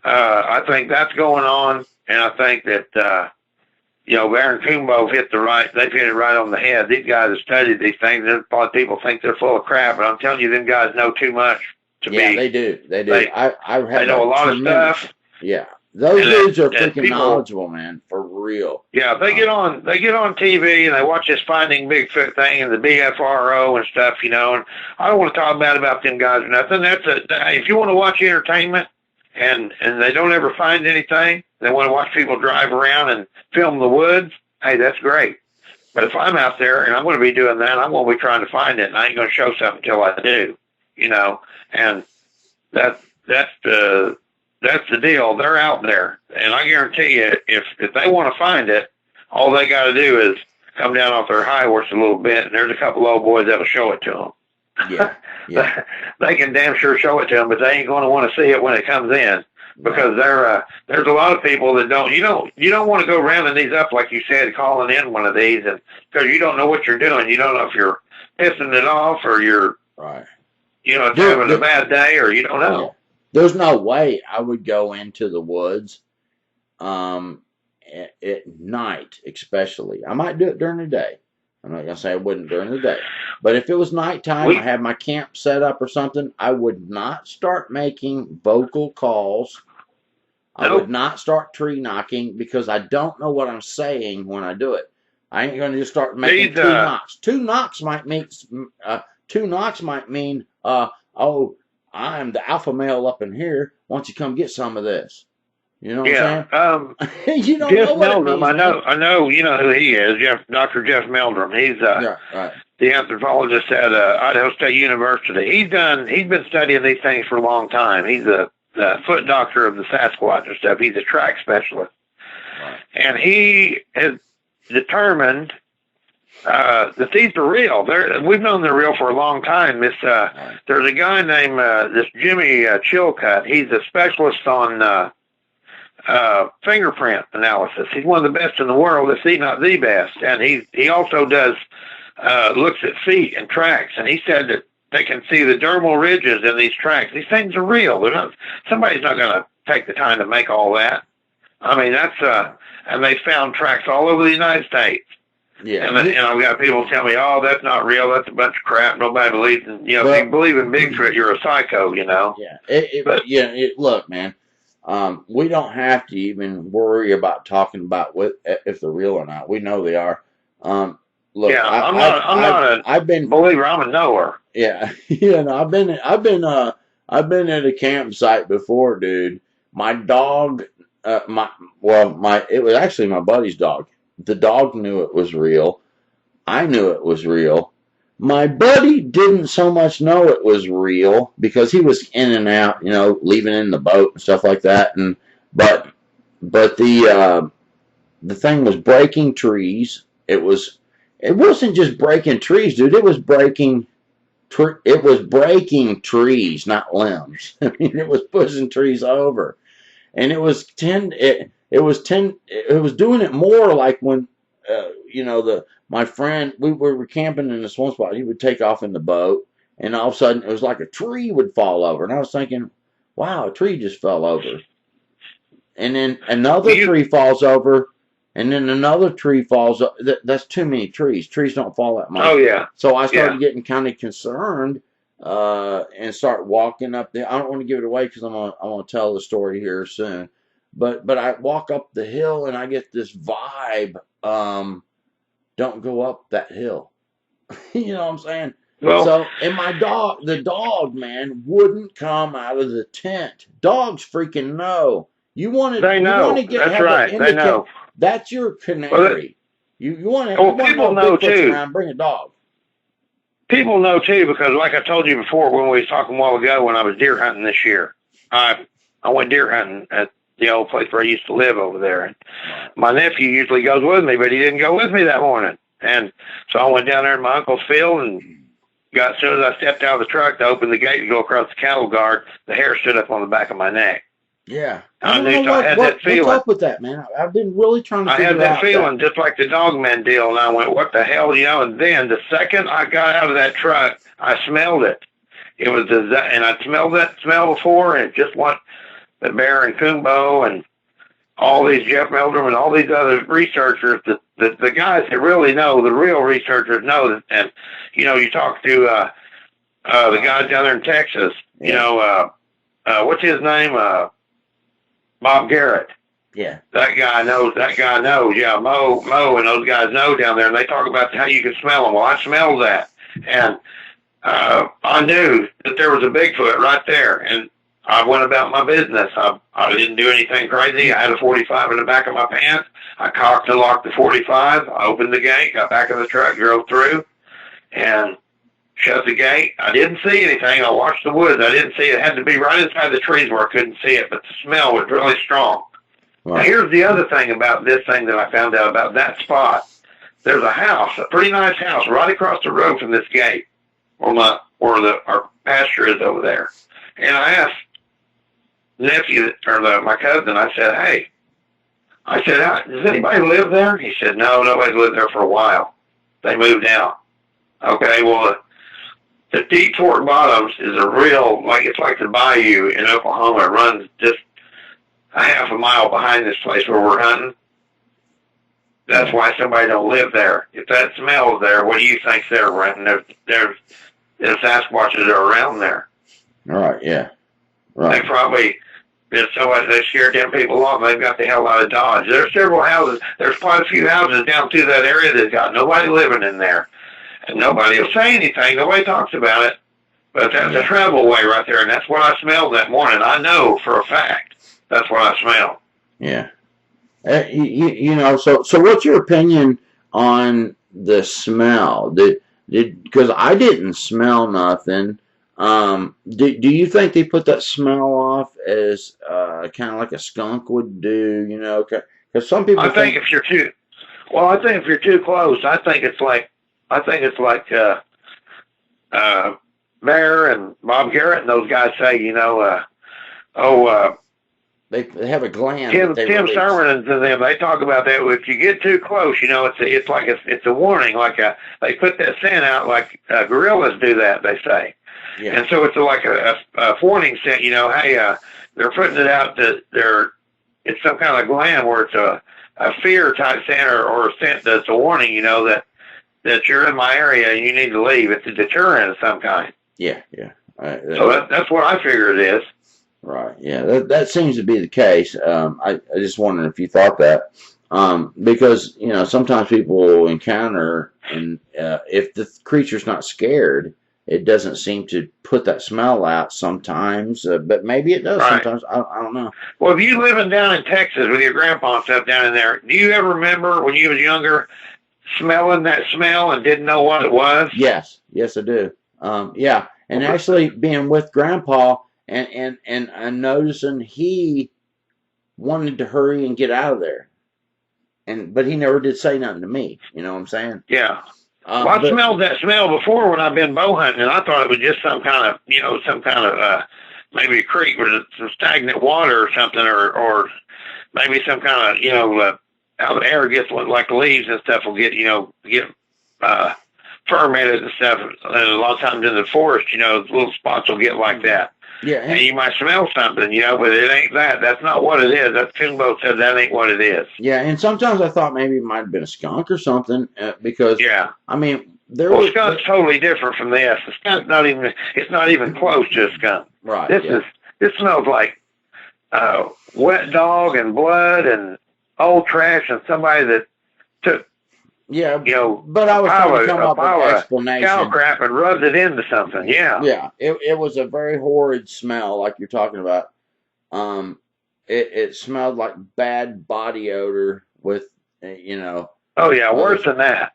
I think that's going on. And I think that, Baron Kumbo they've hit it right on the head. These guys have studied these things. And probably people think they're full of crap, but I'm telling you, them guys know too much they do. They do. They know a lot of stuff. Yeah. Those dudes are freaking knowledgeable, man, for real. Yeah, they get on TV and they watch this Finding Bigfoot thing and the BFRO and stuff, and I don't want to talk bad about them guys or nothing. If you want to watch entertainment, and they don't ever find anything, they want to watch people drive around and film the woods, hey, that's great. But if I'm out there and I'm going to be doing that, I'm going to be trying to find it, and I ain't going to show something until I do, and that's the deal. They're out there, and I guarantee you, if they want to find it, all they got to do is come down off their high horse a little bit, and there's a couple old boys that'll show it to them. Yeah. They can damn sure show it to them, but they ain't going to want to see it when it comes in, because there's a lot of people that don't. You don't want to go rounding these up like you said, calling in one of these, and because you don't know what you're doing. You don't know if you're pissing it off or you're having a bad day, or you don't know. Yeah. There's no way I would go into the woods at night, especially. I might do it during the day. I'm not going to say I wouldn't during the day. But if it was nighttime, I have my camp set up or something, I would not start making vocal calls. I would not start tree knocking, because I don't know what I'm saying when I do it. I ain't going to just start making two knocks. Two knocks might mean, oh, I'm the alpha male up in here. Why don't you come get some of this? You know what Yeah. I'm saying? You don't know Jeff what it Meldrum, means, man. I know, you know who he is, Dr. Jeff Meldrum. He's Yeah, right. the anthropologist at Idaho State University. He's been studying these things for a long time. He's the foot doctor of the Sasquatch and stuff. He's a track specialist, Right. and he has determined that these are real. We've known they're real for a long time. There's a guy named this Jimmy Chilcutt. He's a specialist on fingerprint analysis. He's one of the best in the world, if he's not the best. And he also does looks at feet and tracks. And he said that they can see the dermal ridges in these tracks. These things are real. They're not. Somebody's not going to take the time to make all that. I mean, that's and they found tracks all over the United States. Yeah. And I've got people tell me, "Oh, that's not real. That's a bunch of crap. Nobody believes in." You know, if you believe in Bigfoot, you're a psycho. You know. Yeah. Look, man. We don't have to even worry about talking about if they're real or not. We know they are. Look, yeah, I'm not a believer. I'm a knower. Yeah, yeah. No, I've been at a campsite before, dude. My dog, it was actually my buddy's dog. The dog knew it was real. I knew it was real. My buddy didn't so much know it was real because he was in and out, leaving in the boat and stuff like that. But the thing was breaking trees. It wasn't just breaking trees, dude. It was breaking trees, not limbs. I mean, it was pushing trees over, and it was doing it more like when my friend, we were camping in this one spot. He would take off in the boat, and all of a sudden it was like a tree would fall over, and I was thinking, wow, a tree just fell over, and then another tree falls over. And then another tree falls up. That's too many trees. Trees don't fall that much. Oh, yeah. So I started getting kind of concerned and start walking up there. I don't want to give it away because I'm gonna tell the story here soon. But I walk up the hill and I get this vibe. Don't go up that hill. You know what I'm saying? Well, so, and the dog, man, wouldn't come out of the tent. Dogs freaking know. They know. That's right. They know. That's your canary. You want to. Well, people know too. Around, bring a dog. People know too because, like I told you before, when we was talking a while ago, when I was deer hunting this year, I went deer hunting at the old place where I used to live over there. And my nephew usually goes with me, but he didn't go with me that morning. And so I went down there in my uncle's field and as soon as I stepped out of the truck to open the gate to go across the cattle guard, the hair stood up on the back of my neck. Yeah. I had that feeling. What's up with that, man? I've been really trying to figure out. I had that feeling just like the Dogman deal, and I went, what the hell, And then the second I got out of that truck, I smelled it. It was and I smelled that smell before, and it just went the Bear and Kumbo and all these Jeff Meldrum and all these other researchers, the guys that really know, the real researchers know that. And, you talk to the guys down there in Texas, what's his name? Bob Garrett. Yeah. That guy knows. Yeah, Mo and those guys know down there, and they talk about how you can smell them. Well, I smelled that, and I knew that there was a Bigfoot right there, and I went about my business. I didn't do anything crazy. I had a 45 in the back of my pants. I cocked and locked the 45. I opened the gate, got back in the truck, drove through, and shut the gate. I didn't see anything. I watched the woods. I didn't see it. It had to be right inside the trees where I couldn't see it, but the smell was really strong. Wow. Now, here's the other thing about this thing that I found out about that spot. There's a house, a pretty nice house, right across the road from this gate where our pasture is over there. And I asked my cousin, I said, hey, does anybody live there? He said, no, nobody's lived there for a while. They moved out. Okay, well, the Deep Fork Bottoms is it's like the bayou in Oklahoma. It runs just a half a mile behind this place where we're hunting. That's why somebody don't live there. If that smell is there, what do you think's there, Renton? There's Sasquatches are around there. All right, yeah. Right. They probably, they scared them people off. They've got the hell out of Dodge. There's several houses. There's quite a few houses down through that area that's got nobody living in there. And nobody will say anything. Nobody talks about it. But that's a travel way right there. And that's what I smelled that morning. I know for a fact that's what I smelled. Yeah. You know, so what's your opinion on the smell? Because I didn't smell nothing. Do you think they put that smell off as kind of like a skunk would do? You know, because some I people think think, if you're too, well, I think if you're too close, I think it's like uh, Bear and Bob Garrett and those guys say, oh, they have a gland that Tim they Tim release. Sermon and them, they talk about that. If you get too close, it's like it's a warning. They put that scent out like gorillas do that. They say, Yeah. and so it's like a warning scent. Hey, they're putting it out that it's some kind of gland where it's a fear type scent or a scent that's a warning. That you're in my area and you need to leave. It's a deterrent of some kind. Yeah. Yeah. So that's what I figure it is. Right. Yeah. That seems to be the case. I just wondered if you thought that. Because sometimes people will encounter, and if the creature's not scared, it doesn't seem to put that smell out sometimes. But maybe it does Right. sometimes. I don't know. Well, if you living down in Texas with your grandpa and stuff down in there, do you ever remember when you was younger smelling that smell and didn't know what it was? Yes. Yes, I do. Yeah. And actually, being with Grandpa and noticing he wanted to hurry and get out of there, but he never did say nothing to me. You know what I'm saying? Yeah. Well, I But smelled that smell before when I've been bow hunting, and I thought it was just some kind of, maybe a creek with some stagnant water or something, or maybe some kind of, how the air gets like the leaves and stuff will get fermented and stuff. And a lot of times in the forest, little spots will get like that. yeah, And you might smell something, but it ain't that. That's not what it is. That Finbo said that ain't what it is. yeah, and sometimes I thought maybe it might have been a skunk or something because Yeah. I mean there Well, was skunk's totally different from this. The skunk's it's not even close to a skunk. right. This smells like wet dog and blood and old trash and somebody that took, Yeah, but I was trying to come up with an explanation. Cow crap and rubbed it into something. Yeah. Yeah, it was a very horrid smell, like you're talking about. It smelled like bad body odor with, Oh yeah, worse than that.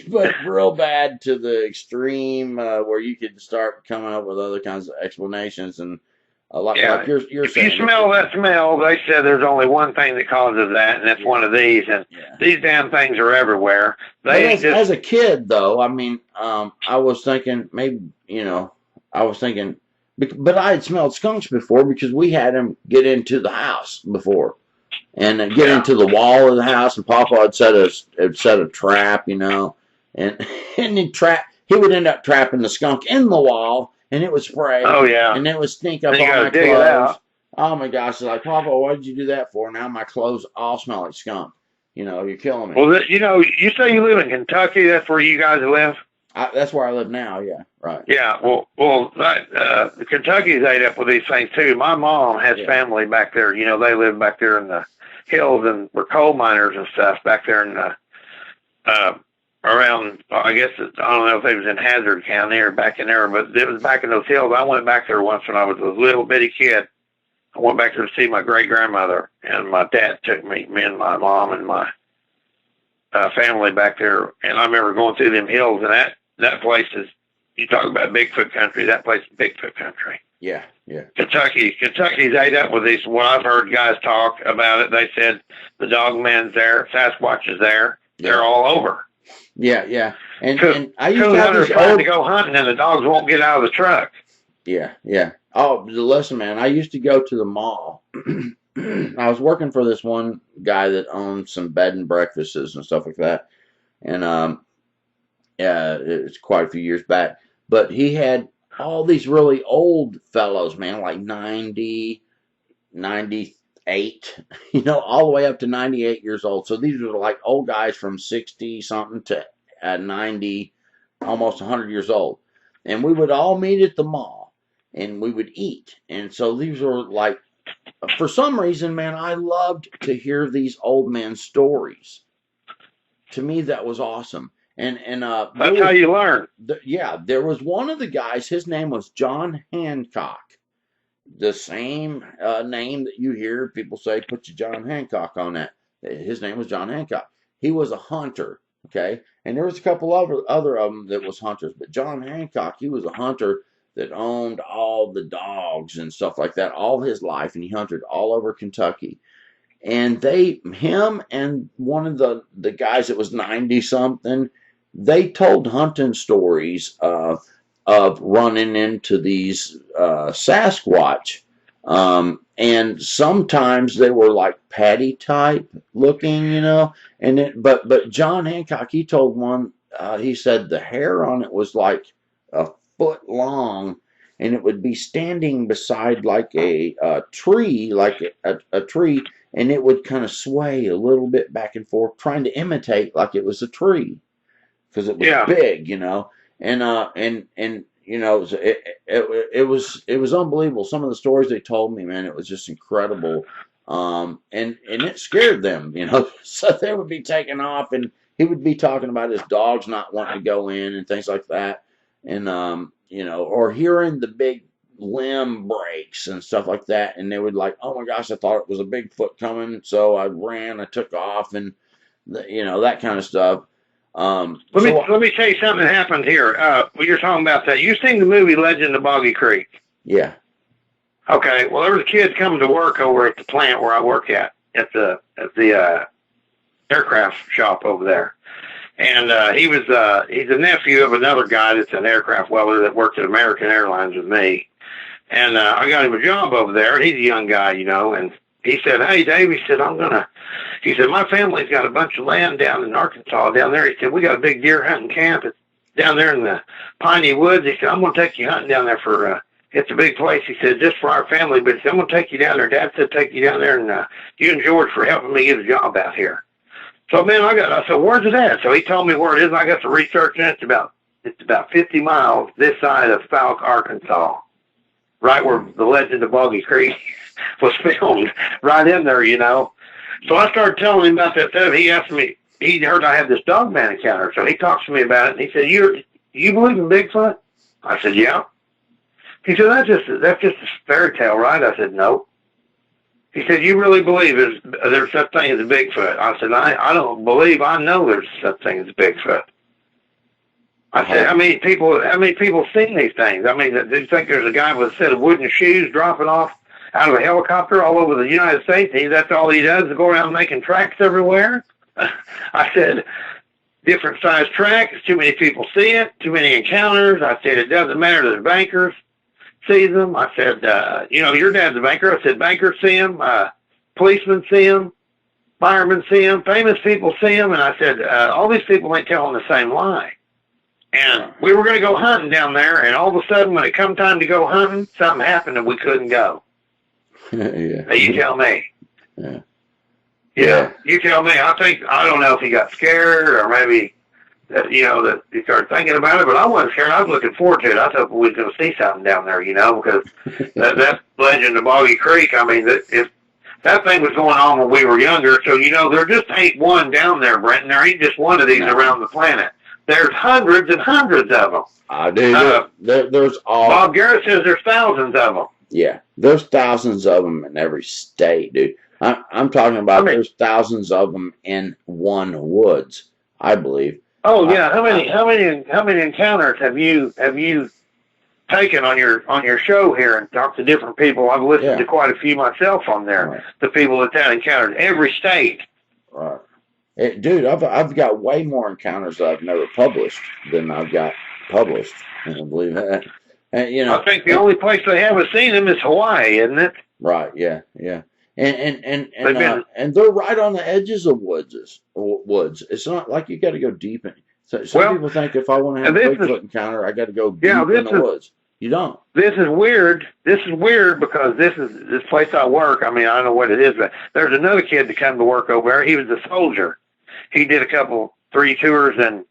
but real bad to the extreme where you could start coming up with other kinds of explanations and like you're if saying. You smell that smell, they said there's only one thing that causes that, and that's one of these. And these damn things are everywhere. As a kid, though, I mean, I was thinking maybe, but I had smelled skunks before because we had them get into the house before and get into the wall of the house, and Papa had set a trap, and he would end up trapping the skunk in the wall. And it would spray. Oh yeah. And it would stink up all my clothes. Oh my gosh! It's like, Papa, what did you do that for? Now my clothes all smell like skunk. You're killing me. Well, you say you live in Kentucky. That's where you guys live. That's where I live now. Yeah, right. Yeah. Well, Kentucky's ate up with these things too. My mom has family back there. They live back there in the hills and were coal miners and stuff back there in the around, I guess, I don't know if it was in Hazard County or back in there, but it was back in those hills. I went back there once when I was a little bitty kid. I went back there to see my great-grandmother, and my dad took me and my mom and my family back there. And I remember going through them hills, and that place is, you talk about Bigfoot country, that place is Bigfoot country. Yeah, yeah. Kentucky's ate up with these. When I've heard guys talk about it, they said the Dogman's there, Sasquatch is there. Yeah. They're all over. Yeah. And I used to have to go hunting, and the dogs won't get out of the truck. Yeah. Oh, listen, man, I used to go to the mall. I was working for this one guy that owned some bed and breakfasts and stuff like that. And it's quite a few years back. But he had all these really old fellows, man, like 90, 98, all the way up to 98 years old. So these were like old guys from 60 something to 90, almost 100 years old. And we would all meet at the mall and we would eat. And so these were like, for some reason, man, I loved to hear these old men's stories. To me, that was awesome. And that's how you learn. There was one of the guys, his name was John Hancock. the same name that you hear people say, put your John Hancock on that. His name was John Hancock. He was a hunter, okay? And there was a couple other of them that was hunters, but John Hancock, he was a hunter that owned all the dogs and stuff like that all his life, and he hunted all over Kentucky. And him and one of the guys that was 90 something, they told hunting stories of running into these Sasquatch. And sometimes they were like patty type looking, but John Hancock, he told one, he said the hair on it was like a foot long, and it would be standing beside like a tree, like a tree, and it would kind of sway a little bit back and forth, trying to imitate like it was a tree because it was big, and it was unbelievable. Some of the stories they told me, man, it was just incredible. And it scared them, so they would be taking off, and he would be talking about his dogs not wanting to go in and things like that, and or hearing the big limb breaks and stuff like that, and they would like, oh my gosh, I thought it was a Bigfoot coming, so I ran, I took off, and that kind of stuff. Let me tell you something that happened here. When you're talking about that, you seen the movie Legend of Boggy Creek? Yeah. Okay. Well, there was a kid coming to work over at the plant where I work at the aircraft shop over there, and he's a nephew of another guy that's an aircraft welder that worked at American Airlines with me, and I got him a job over there. And he's a young guy, and he said, "Hey, Dave," he said, he said, "My family's got a bunch of land down in Arkansas down there." He said, "We got a big deer hunting camp. It's down there in the piney woods." He said, "I'm going to take you hunting down there for, it's a big place." He said, "Just for our family, but he said, I'm going to take you down there. Dad said, take you down there, and you and George for helping me get a job out here." So, man, I said, "Where's it at?" So he told me where it is. I got to research it. It's about 50 miles this side of Falk, Arkansas, right where the Legend of Boggy Creek was filmed, right in there, So I started telling him about that stuff. He asked me, he heard I had this Dogman encounter, so he talks to me about it, and he said, you believe in Bigfoot?" I said, "Yeah." He said, that's just a fairy tale, right?" I said, "No." He said, "You really believe there's such thing as a Bigfoot?" I said, I don't believe, I know there's such thing as a Bigfoot. I said, how many people seen these things? I mean, do you think there's a guy with a set of wooden shoes dropping off out of a helicopter all over the United States? That's all he does is go around making tracks everywhere? I said, different size tracks, too many people see it, too many encounters. I said, it doesn't matter that bankers see them. I said, your dad's a banker. I said, bankers see them, policemen see them, firemen see them, famous people see them. And I said, all these people ain't telling the same lie. And we were going to go hunting down there, and all of a sudden, when it come time to go hunting, something happened and we couldn't go. Yeah. Now you tell me. Yeah. Yeah. You tell me. I don't know if he got scared or maybe that he started thinking about it, but I wasn't scared. I was looking forward to it. I thought we was going to see something down there, because that Legend of Boggy Creek, I mean, if that thing was going on when we were younger, so, there just ain't one down there, Brenton. There ain't just one of these around the planet. There's hundreds and hundreds of them. I do. There's all. Bob Garrett says there's thousands of them. Yeah, there's thousands of them in every state, dude. I'm talking about there's thousands of them in one woods, I believe. Oh yeah, how many encounters have you taken on your show here and talked to different people? I've listened to quite a few myself on there. Right. The people that encountered every state. Right. Dude, I've got way more encounters that I've never published than I've got published. I don't believe that. And, I think the only place they haven't seen them is Hawaii, isn't it? Right. Yeah. Yeah. And they're right on the edges of woods. It's not like you got to go deep in. So some people think if I want to have a Bigfoot encounter, I got to go deep in the woods. You don't. This is weird. This is weird because this place I work. I mean, I don't know what it is, but there's another kid that came to work over there. He was a soldier. He did 3 tours in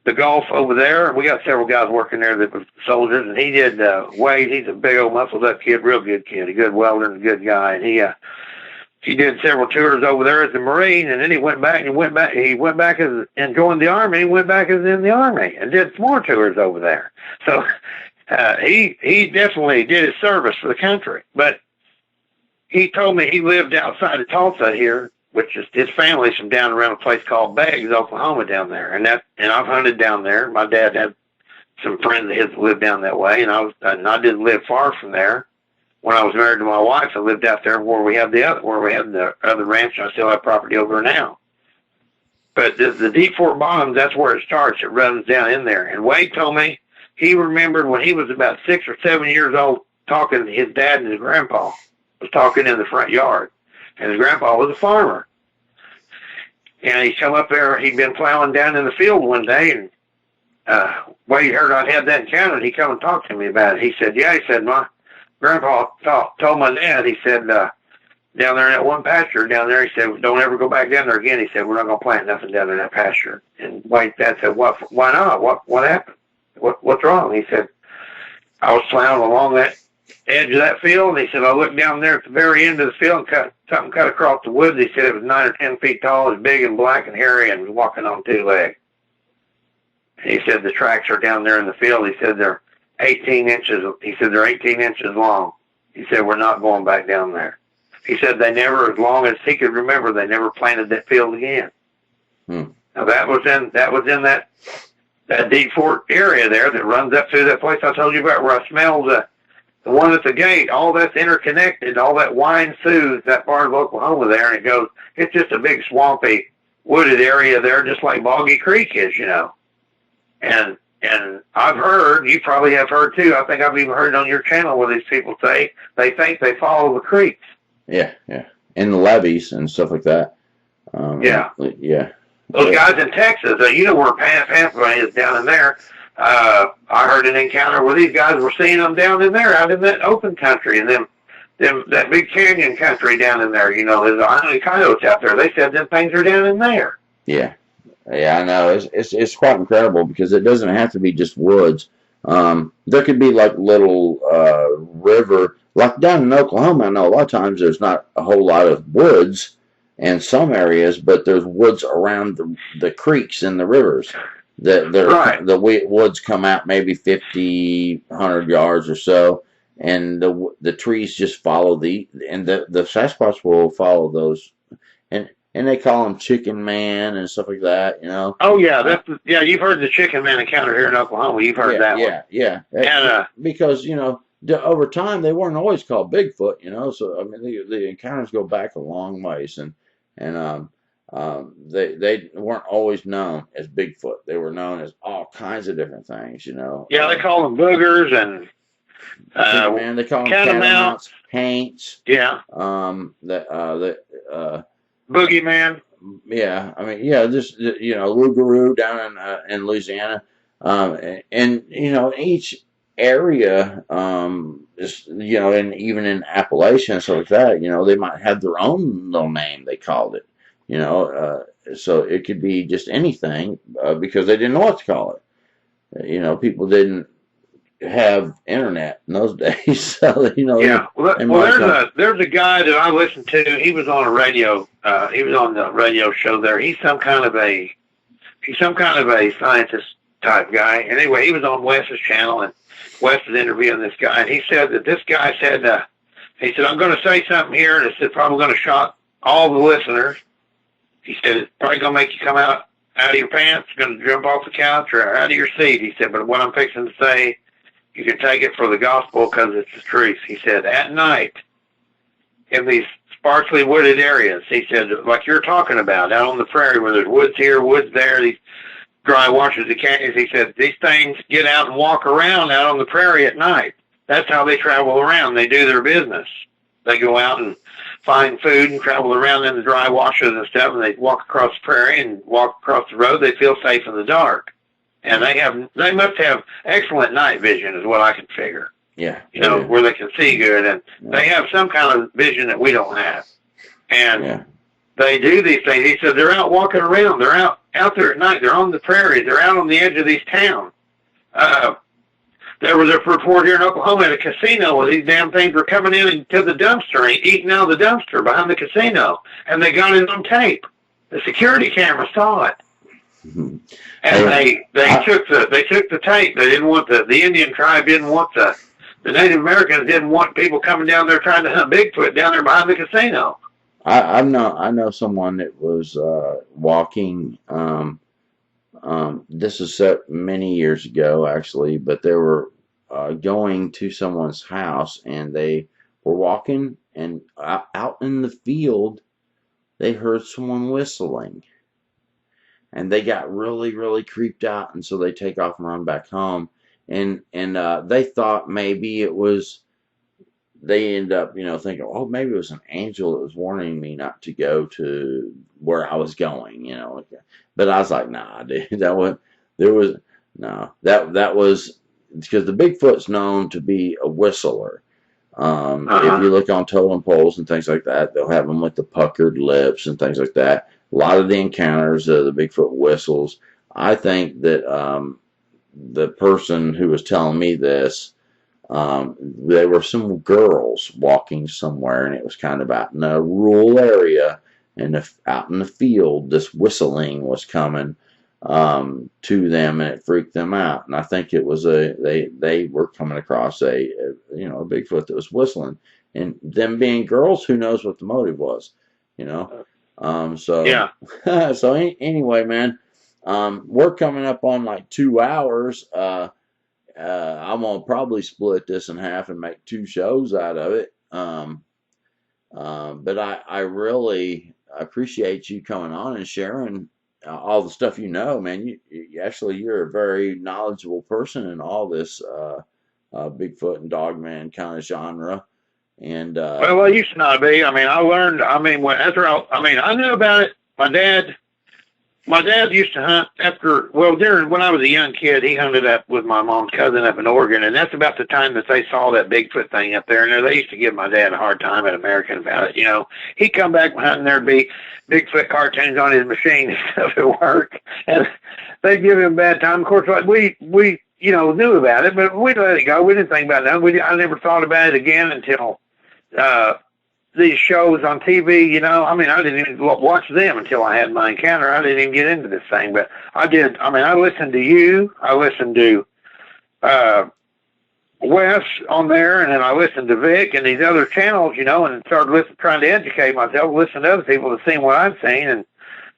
the Gulf over there. We got several guys working there that were soldiers, and he did Wade. He's a big old muscled up kid, real good kid, a good welder and a good guy. And he did several tours over there as a Marine, and then he went back and joined the Army. He went back as in the Army and did some more tours over there. So he definitely did his service for the country, but he told me he lived outside of Tulsa here, which is his family's from down around a place called Beggs, Oklahoma, down there, and I've hunted down there. My dad had some friends of his that lived down that way, and I didn't live far from there. When I was married to my wife, I lived out there where we had the other ranch, and I still have property over there now. But the Deep Fork Bottoms, that's where it starts. It runs down in there. And Wade told me he remembered when he was about 6 or 7 years old talking to his dad and his grandpa was talking in the front yard. And his grandpa was a farmer. And he come up there, he'd been plowing down in the field one day, and Wade heard I'd had that encounter, and he come and talked to me about it. He said, yeah, he said, my grandpa told my dad, he said, down there in that one pasture down there, he said, don't ever go back down there again. He said, we're not going to plant nothing down there in that pasture. And Wade's dad said, why not? What happened? What's wrong? He said, I was plowing along that edge of that field, and he said, I looked down there at the very end of the field and something cut across the woods. He said it was 9 or 10 feet tall, it was big and black and hairy, and was walking on 2 legs. He said the tracks are down there in the field. He said they're 18 inches. He said they're 18 inches long. He said we're not going back down there. He said they never, as long as he could remember, they never planted that field again. Now that was in that Deep Fork area there that runs up through that place I told you about, where I smelled the one at the gate. All that's interconnected. All that winds through that part of Oklahoma there, and it goes. It's just a big swampy, wooded area there, just like Boggy Creek is, you know. And I've heard, you probably have heard too, I think I've even heard it on your channel where these people say they think they follow the creeks. Yeah. And the levees and stuff like that. Yeah. Those guys in Texas, you know where Pampa is down in there. I heard an encounter where these guys were seeing them down in there, out in that open country, and that big canyon country down in there. You know, there's a coyotes out there. They said them things are down in there. Yeah, I know. It's quite incredible because it doesn't have to be just woods. There could be like little river, like down in Oklahoma. I know a lot of times there's not a whole lot of woods in some areas, but there's woods around the creeks and the rivers. The woods come out maybe 50, 100 yards or so, and the trees just follow the Sasquatch will follow those, and they call them Chicken Man and stuff like that, you know. Oh yeah, you've heard the Chicken Man encounter here in Oklahoma. You've heard that one. Yeah. And because you know over time they weren't always called Bigfoot, you know. So I mean the encounters go back a long ways, and they weren't always known as Bigfoot. They were known as all kinds of different things, you know. Yeah, they call them boogers and they call them catamounts, haints. Yeah. Boogeyman. Yeah, I mean, yeah, just you know, Lougaroo down in Louisiana, and you know, each area, is, you know, and even in Appalachia and stuff like that, you know, they might have their own little name. They called it, you know, so it could be just anything because they didn't know what to call it. You know, people didn't have internet in those days, so you know. Yeah, there's a guy that I listened to. He was on a radio. He was on the radio show there. He's some kind of a scientist type guy. And anyway, he was on Wes's channel, and Wes is interviewing this guy, and he said that this guy said, he said, I'm going to say something here, and it's probably going to shock all the listeners. He said, it's probably going to make you come out of your pants, going to jump off the couch or out of your seat. He said, but what I'm fixing to say, you can take it for the gospel because it's the truth. He said, at night, in these sparsely wooded areas, he said, like you're talking about, out on the prairie where there's woods here, woods there, these dry washes of canyons, he said, these things get out and walk around out on the prairie at night. That's how they travel around. They do their business. They go out and find food and travel around in the dry washes and stuff, and they walk across the prairie and walk across the road. They feel safe in the dark. And they must have excellent night vision is what I can figure. Yeah. You know, where they can see good, and they have some kind of vision that we don't have. And they do these things. He said they're out walking around. They're out there at night. They're on the prairies. They're out on the edge of these towns. There was a report here in Oklahoma at a casino where these damn things were coming in into the dumpster and eating out of the dumpster behind the casino. And they got it on tape. The security camera saw it. Mhm. And Hey, they I, took the tape. They didn't want the Indian tribe didn't want the Native Americans didn't want people coming down there trying to hunt Bigfoot down there behind the casino. I know someone that was walking. This was set many years ago, actually, but they were going to someone's house and they were walking, and out in the field, they heard someone whistling, and they got really, really creeped out, and so they take off and run back home, and they thought maybe it was. They end up, thinking, oh, maybe it was an angel that was warning me not to go to where I was going. But I was like, nah, dude, there was, no, that was, because the Bigfoot's known to be a whistler. If Uh you look on totem poles and things like that, they'll have them with the puckered lips and things like that. A lot of the encounters, the Bigfoot whistles. I think that the person who was telling me this, there were some girls walking somewhere, and it was kind of out in a rural area, and out in the field, this whistling was coming to them, and it freaked them out. And I think it was they were coming across a Bigfoot that was whistling, and them being girls, who knows what the motive was, you know. So yeah. so anyway, man, we're coming up on like 2 hours. I'm gonna probably split this in half and make two shows out of it. But I really appreciate you coming on and sharing all the stuff you know, man. You're a very knowledgeable person in all this Bigfoot and Dogman kind of genre. And Well, I used to not be. I mean, I learned. I mean, I knew about it. My dad used to hunt during when I was a young kid. He hunted up with my mom's cousin up in Oregon, and that's about the time that they saw that Bigfoot thing up there. And they used to give my dad a hard time at American about it. He'd come back from hunting, there'd be Bigfoot cartoons on his machine and stuff at work, and they'd give him a bad time. Of course, like we knew about it, but we let it go. We didn't think about it. I never thought about it again until uh, these shows on TV. I mean, I didn't even watch them until I had my encounter. I didn't even get into this thing, but I did. I mean, I listened to you. I listened to uh, Wes on there, and then I listened to Vic and these other channels, and started trying to educate myself, listen to other people to see what I'd seen, and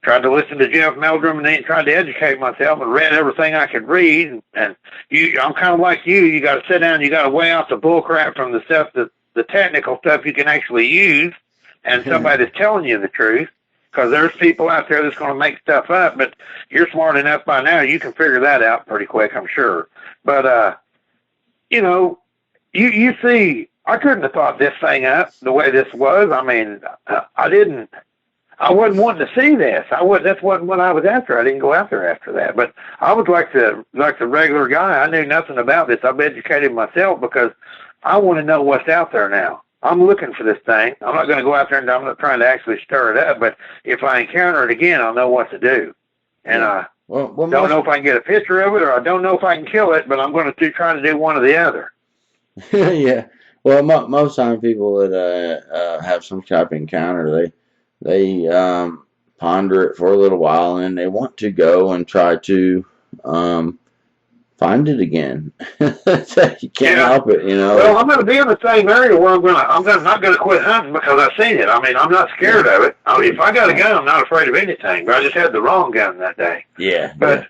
tried to listen to Jeff Meldrum, and then tried to educate myself and read everything I could read. And I'm kind of like you. You got to sit down. You got to weigh out the bull crap from the stuff that the technical stuff you can actually use, and somebody that's telling you the truth. Because there's people out there that's going to make stuff up, but you're smart enough by now. You can figure that out pretty quick, I'm sure. But you see, I couldn't have thought this thing up the way this was. I mean, I wasn't wanting to see this. That's what I was after. I didn't go out there after that. But I was like the regular guy. I knew nothing about this. I've educated myself because I want to know what's out there now. I'm looking for this thing. I'm not going to go out there and I'm not trying to actually stir it up. But if I encounter it again, I'll know what to do. And yeah. don't know if I can get a picture of it, or I don't know if I can kill it. But I'm going to try to do one or the other. Yeah. Well, most time people that have some type of encounter, they ponder it for a little while, and then they want to go and try to find it again. You can't help it, Well, I'm going to be in the same area where I'm not going to quit hunting because I've seen it. I mean, I'm not scared of it. I mean, if I got a gun, I'm not afraid of anything. But I just had the wrong gun that day. Yeah. But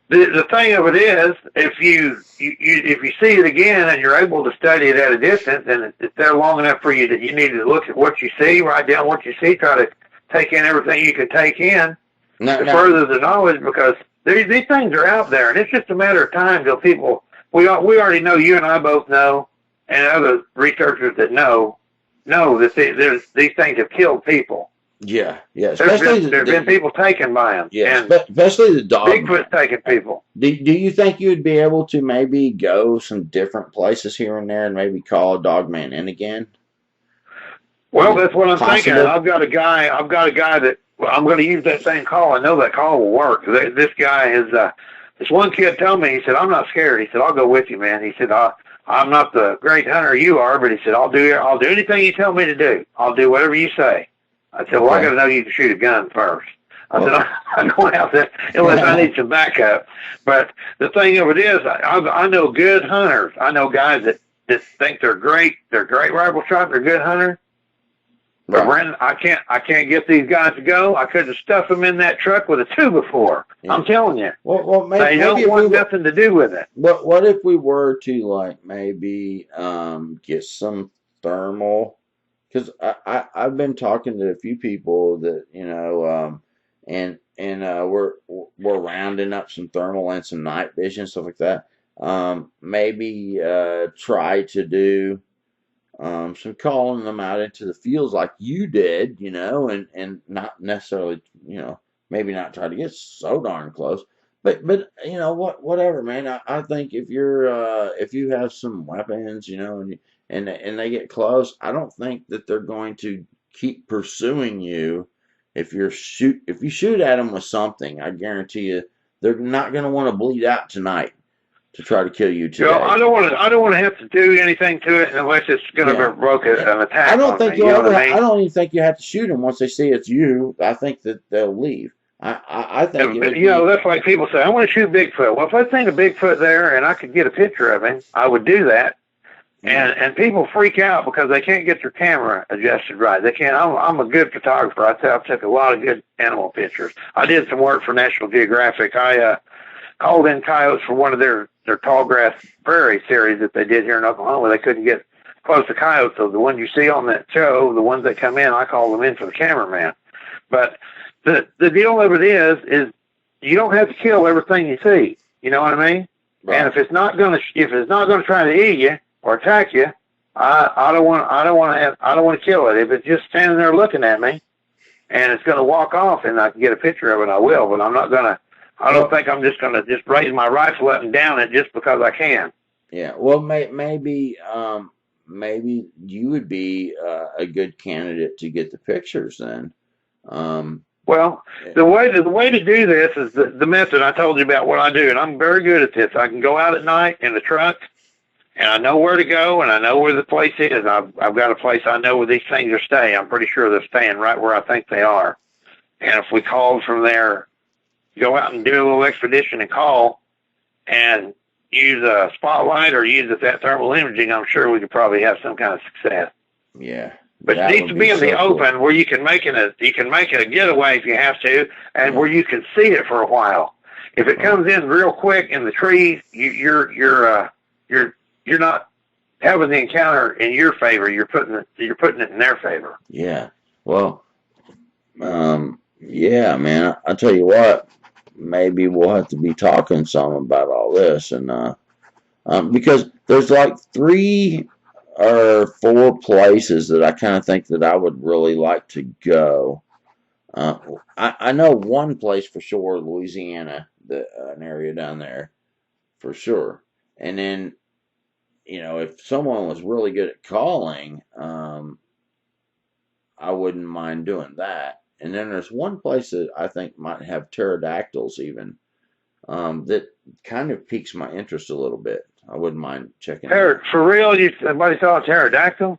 the thing of it is, if you see it again and you're able to study it at a distance, and it's there long enough for you that you need to look at what you see, write down what you see, try to take in everything you can take in to further the knowledge, because these things are out there, and it's just a matter of time till people. We already know, you and I both know, and other researchers that know that these things have killed people. Yeah. There's been people taken by them. Yeah, especially the dog. Bigfoot's taking people. Do you think you would be able to maybe go some different places here and there and maybe call a Dogman in again? Well, that's what I'm thinking. I've got a guy that I'm going to use that same call. I know that call will work. This guy is. This one kid told me, he said, "I'm not scared." He said, "I'll go with you, man." He said, "I'm not the great hunter you are," but he said, I'll do anything you tell me to do. I'll do whatever you say." I said, "Well, I got to know you can shoot a gun first." I said, I'm going out there unless I need some backup. But the thing of it is, I know good hunters. I know guys that think they're great rifle shots, they're good hunters. But Brandon, I can't get these guys to go. I could have stuffed them in that truck with a 2x4. Yeah. I'm telling you. Well, maybe, they don't want nothing to do with it. What if we were to like maybe get some thermal? Because I've been talking to a few people that and we're rounding up some thermal and some night vision, stuff like that. Maybe try to do some calling them out into the fields like you did, and not necessarily, maybe not try to get so darn close, but whatever, man. I think if you have some weapons, and they get close, I don't think that they're going to keep pursuing you. If you shoot at them with something, I guarantee you they're not going to want to bleed out tonight to try to kill you today. I don't want to have to do anything to it unless it's going to provoke an attack. I don't think I don't even think you have to shoot them once they see it's you. I think that they'll leave. I think that's like people say, I want to shoot Bigfoot. Well, if I seen a Bigfoot there and I could get a picture of him, I would do that. And people freak out because they can't get their camera adjusted right. They can't. I'm a good photographer. I took a lot of good animal pictures. I did some work for National Geographic. I called in coyotes for one of their tall grass prairie series that they did here in Oklahoma. They couldn't get close to coyotes, so the ones you see on that show, the ones that come in, I call them in for the cameraman. But the deal of it is you don't have to kill everything you see. You know what I mean? Right. And if it's not gonna try to eat you or attack you, I don't want to kill it. If it's just standing there looking at me, and it's gonna walk off, and I can get a picture of it, I will. But I'm not gonna. I don't think I'm just going to just raise my rifle up and down it just because I can. Yeah, well, maybe you would be a good candidate to get the pictures then. Well, the way to do this is the method I told you about what I do, and I'm very good at this. I can go out at night in the truck, and I know where to go, and I know where the place is. I've got a place I know where these things are staying. I'm pretty sure they're staying right where I think they are. And if we called from there, go out and do a little expedition and call and use a spotlight or use that thermal imaging, I'm sure we could probably have some kind of success. Yeah. But it needs to be in the open where you can make it a getaway if you have to, and where you can see it for a while. If it comes in real quick in the trees, you're not having the encounter in your favor. You're putting it in their favor. Yeah. Well, yeah, man. I'll tell you what. Maybe we'll have to be talking some about all this, and because there's like 3 or 4 places that I kind of think that I would really like to go. I know one place for sure, Louisiana, an area down there for sure. And then, if someone was really good at calling, I wouldn't mind doing that. And then there's one place that I think might have pterodactyls even, that kind of piques my interest a little bit. I wouldn't mind checking it out. For real? Somebody saw a pterodactyl?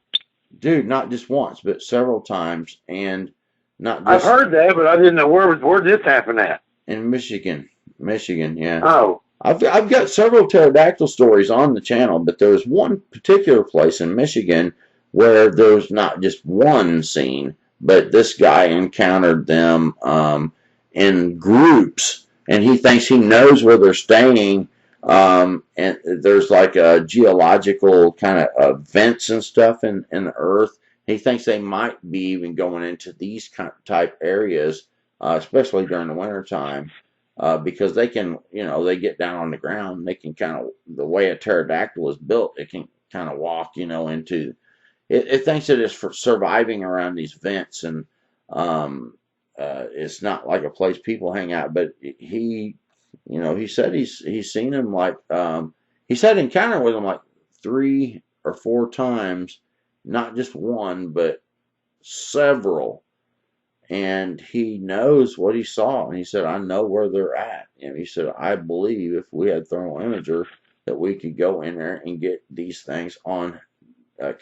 Dude, not just once, but several times. And not just... I've heard that, but I didn't know where this happened at. In Michigan, yeah. Oh. I've got several pterodactyl stories on the channel, but there was one particular place in Michigan where there was not just one seen, but this guy encountered them in groups, and he thinks he knows where they're staying. And there's like a geological kind of vents and stuff in the earth. He thinks they might be even going into these kind of type areas, especially during the winter time, because they can, they get down on the ground. They can kind of, the way a pterodactyl is built, it can kind of walk, into. It thinks it is for surviving around these vents, and it's not like a place people hang out. But he said he's seen him like he said encounter with him like 3 or 4 times, not just one, but several. And he knows what he saw, and he said, "I know where they're at." And he said, "I believe if we had thermal imager that we could go in there and get these things on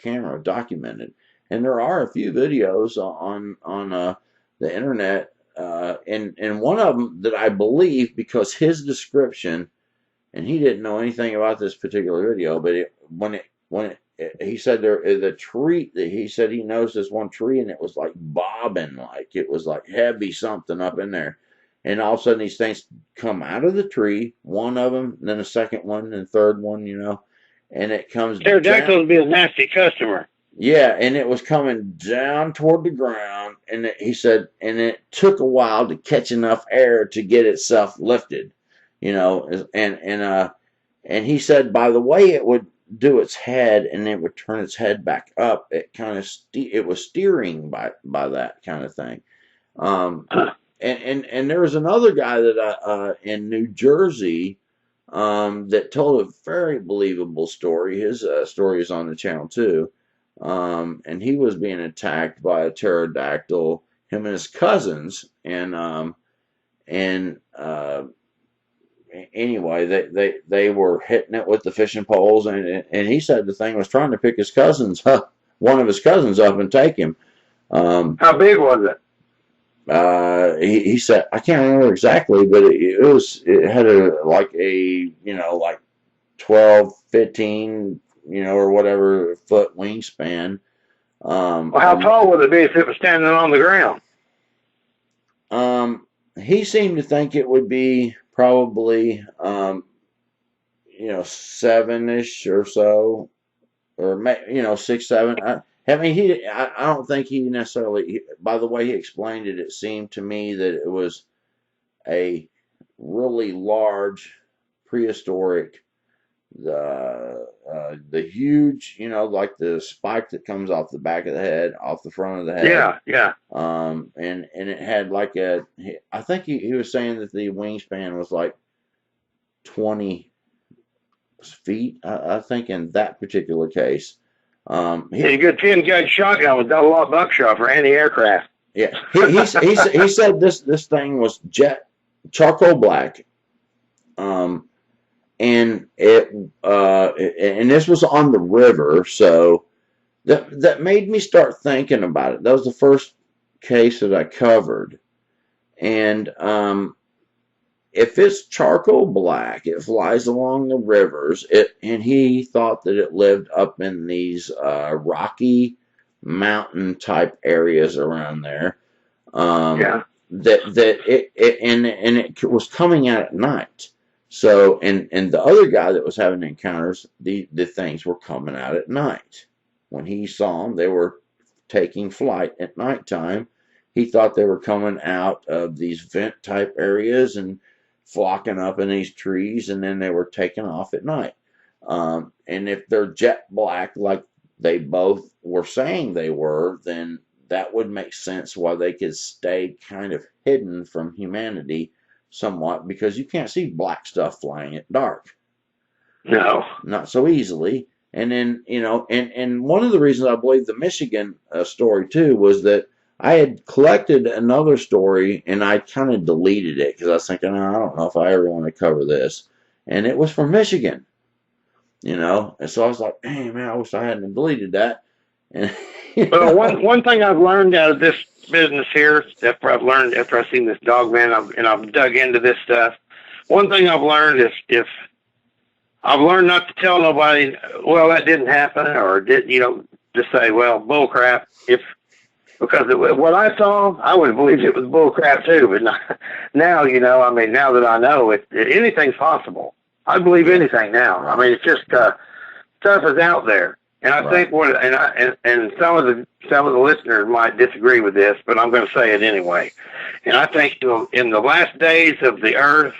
camera documented." And there are a few videos on the internet and one of them that I believe, because his description, and he didn't know anything about this particular video, but he said the tree that he said he knows this one tree, and it was like bobbing, like it was like heavy something up in there, and all of a sudden these things come out of the tree, one of them, and then a second one, and third one, and it comes Pterodactyls would be a nasty customer. Yeah, and it was coming down toward the ground, and he said, and it took a while to catch enough air to get itself lifted, and he said by the way it would do its head and it would turn its head back up, it kind of it was steering by that kind of thing. And there was another guy that in New Jersey that told a very believable story. His story is on the channel too. And he was being attacked by a pterodactyl, him and his cousins, and anyway, they were hitting it with the fishing poles, and he said the thing was trying to pick his cousins up, one of his cousins up and take him. How big was it? He said, I can't remember exactly, but it had like 12, 15, or whatever foot wingspan. Well, how tall would it be if it was standing on the ground? He seemed to think it would be probably, 7-ish or so, or 6, 7. I don't think he necessarily, by the way he explained it, it seemed to me that it was a really large prehistoric, the huge, like the spike that comes off the back of the head, off the front of the head. Yeah. And it had like I think he was saying that the wingspan was like 20 feet, I think, in that particular case. He had a good 10-gauge shotgun with double aught buckshot for anti-aircraft. Yeah, he said this thing was charcoal black, and it and this was on the river, so that made me start thinking about it. That was the first case that I covered, and if it's charcoal black, it flies along the rivers. And he thought that it lived up in these rocky mountain type areas around there. That it was coming out at night. So and the other guy that was having encounters, the things were coming out at night. When he saw them, they were taking flight at nighttime. He thought they were coming out of these vent type areas and flocking up in these trees, and then they were taking off at night. And if they're jet black like they both were saying they were, then that would make sense why they could stay kind of hidden from humanity somewhat, because you can't see black stuff flying at dark. No. Not so easily. And then, and one of the reasons I believe the Michigan story too was that I had collected another story and I kind of deleted it because I was thinking, I don't know if I ever want to cover this. And it was from Michigan, And so I was like, hey, man, I wish I hadn't deleted that. And, well, one thing I've learned out of this business here, after I've seen this Dogman and I've dug into this stuff, one thing I've learned is I've learned not to tell nobody, well, that didn't happen, or just say, well, bull crap. Because what I saw, I would have believed it was bull crap too. But now, now that I know anything's possible. I believe anything now. I mean, it's just stuff is out there, and I think and some of the listeners might disagree with this, but I'm going to say it anyway. And I think in the last days of the earth,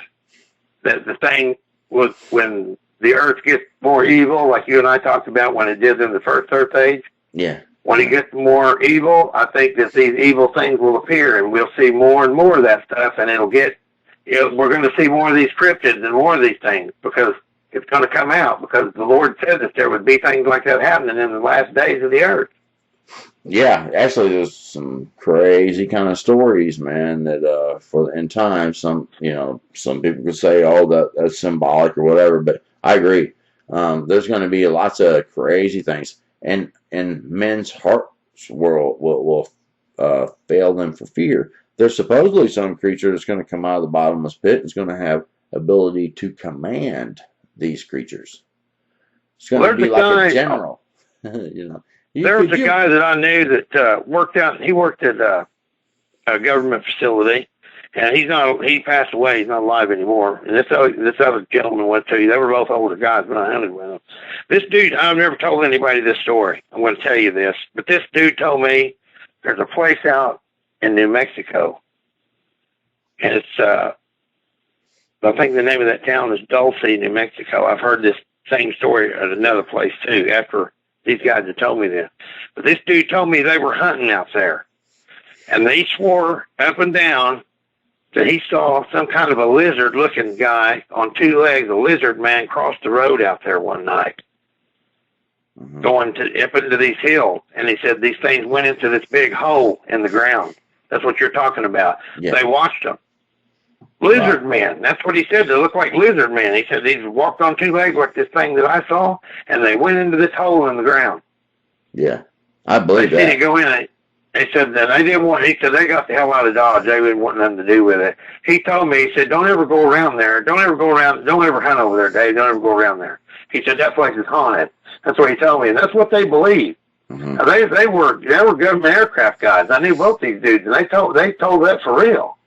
that the thing was when the earth gets more evil, like you and I talked about when it did in the first Earth age. Yeah. When it gets more evil, I think that these evil things will appear, and we'll see more and more of that stuff, and we're going to see more of these cryptids and more of these things, because it's going to come out, because the Lord said that there would be things like that happening in the last days of the earth. Yeah, actually, there's some crazy kind of stories, man, that for the end time, some people could say, oh, that's symbolic or whatever, but I agree. There's going to be lots of crazy things. And men's hearts will fail them for fear. there's supposedly some creature that's going to come out of the bottomless pit and is going to have ability to command these creatures. It's going Well, to be like a general. You know, there was a guy that I knew that worked out. He worked at a government facility, and he passed away. He's not alive anymore. And this other gentleman went to you. They were both older guys, but I hunted with them. This dude, I've never told anybody this story. I'm going to tell you this, but this dude told me there's a place out in New Mexico, and it's I think the name of that town is Dulce, New Mexico. I've heard this same story at another place too, after these guys had told me this. But this dude told me they were hunting out there, and they swore up and down that he saw some kind of a lizard-looking guy on two legs, a lizard man, cross the road out there one night, going up into these hills. And he said these things went into this big hole in the ground. That's what you're talking about. Yeah. They watched them. Lizard men. That's what he said. They look like lizard men. He said these walked on two legs like this thing that I saw, and they went into this hole in the ground. Yeah, I believe that. They didn't go in. They said that they didn't want. He said they got the hell out of Dodge. They didn't want nothing to do with it. He told me. He said, "Don't ever go around there. Don't ever go around. Don't ever hunt over there, Dave. Don't ever go around there." He said that place is haunted. That's what he told me, and that's what they believe. Now, they were government aircraft guys. I knew both these dudes, and they told that for real.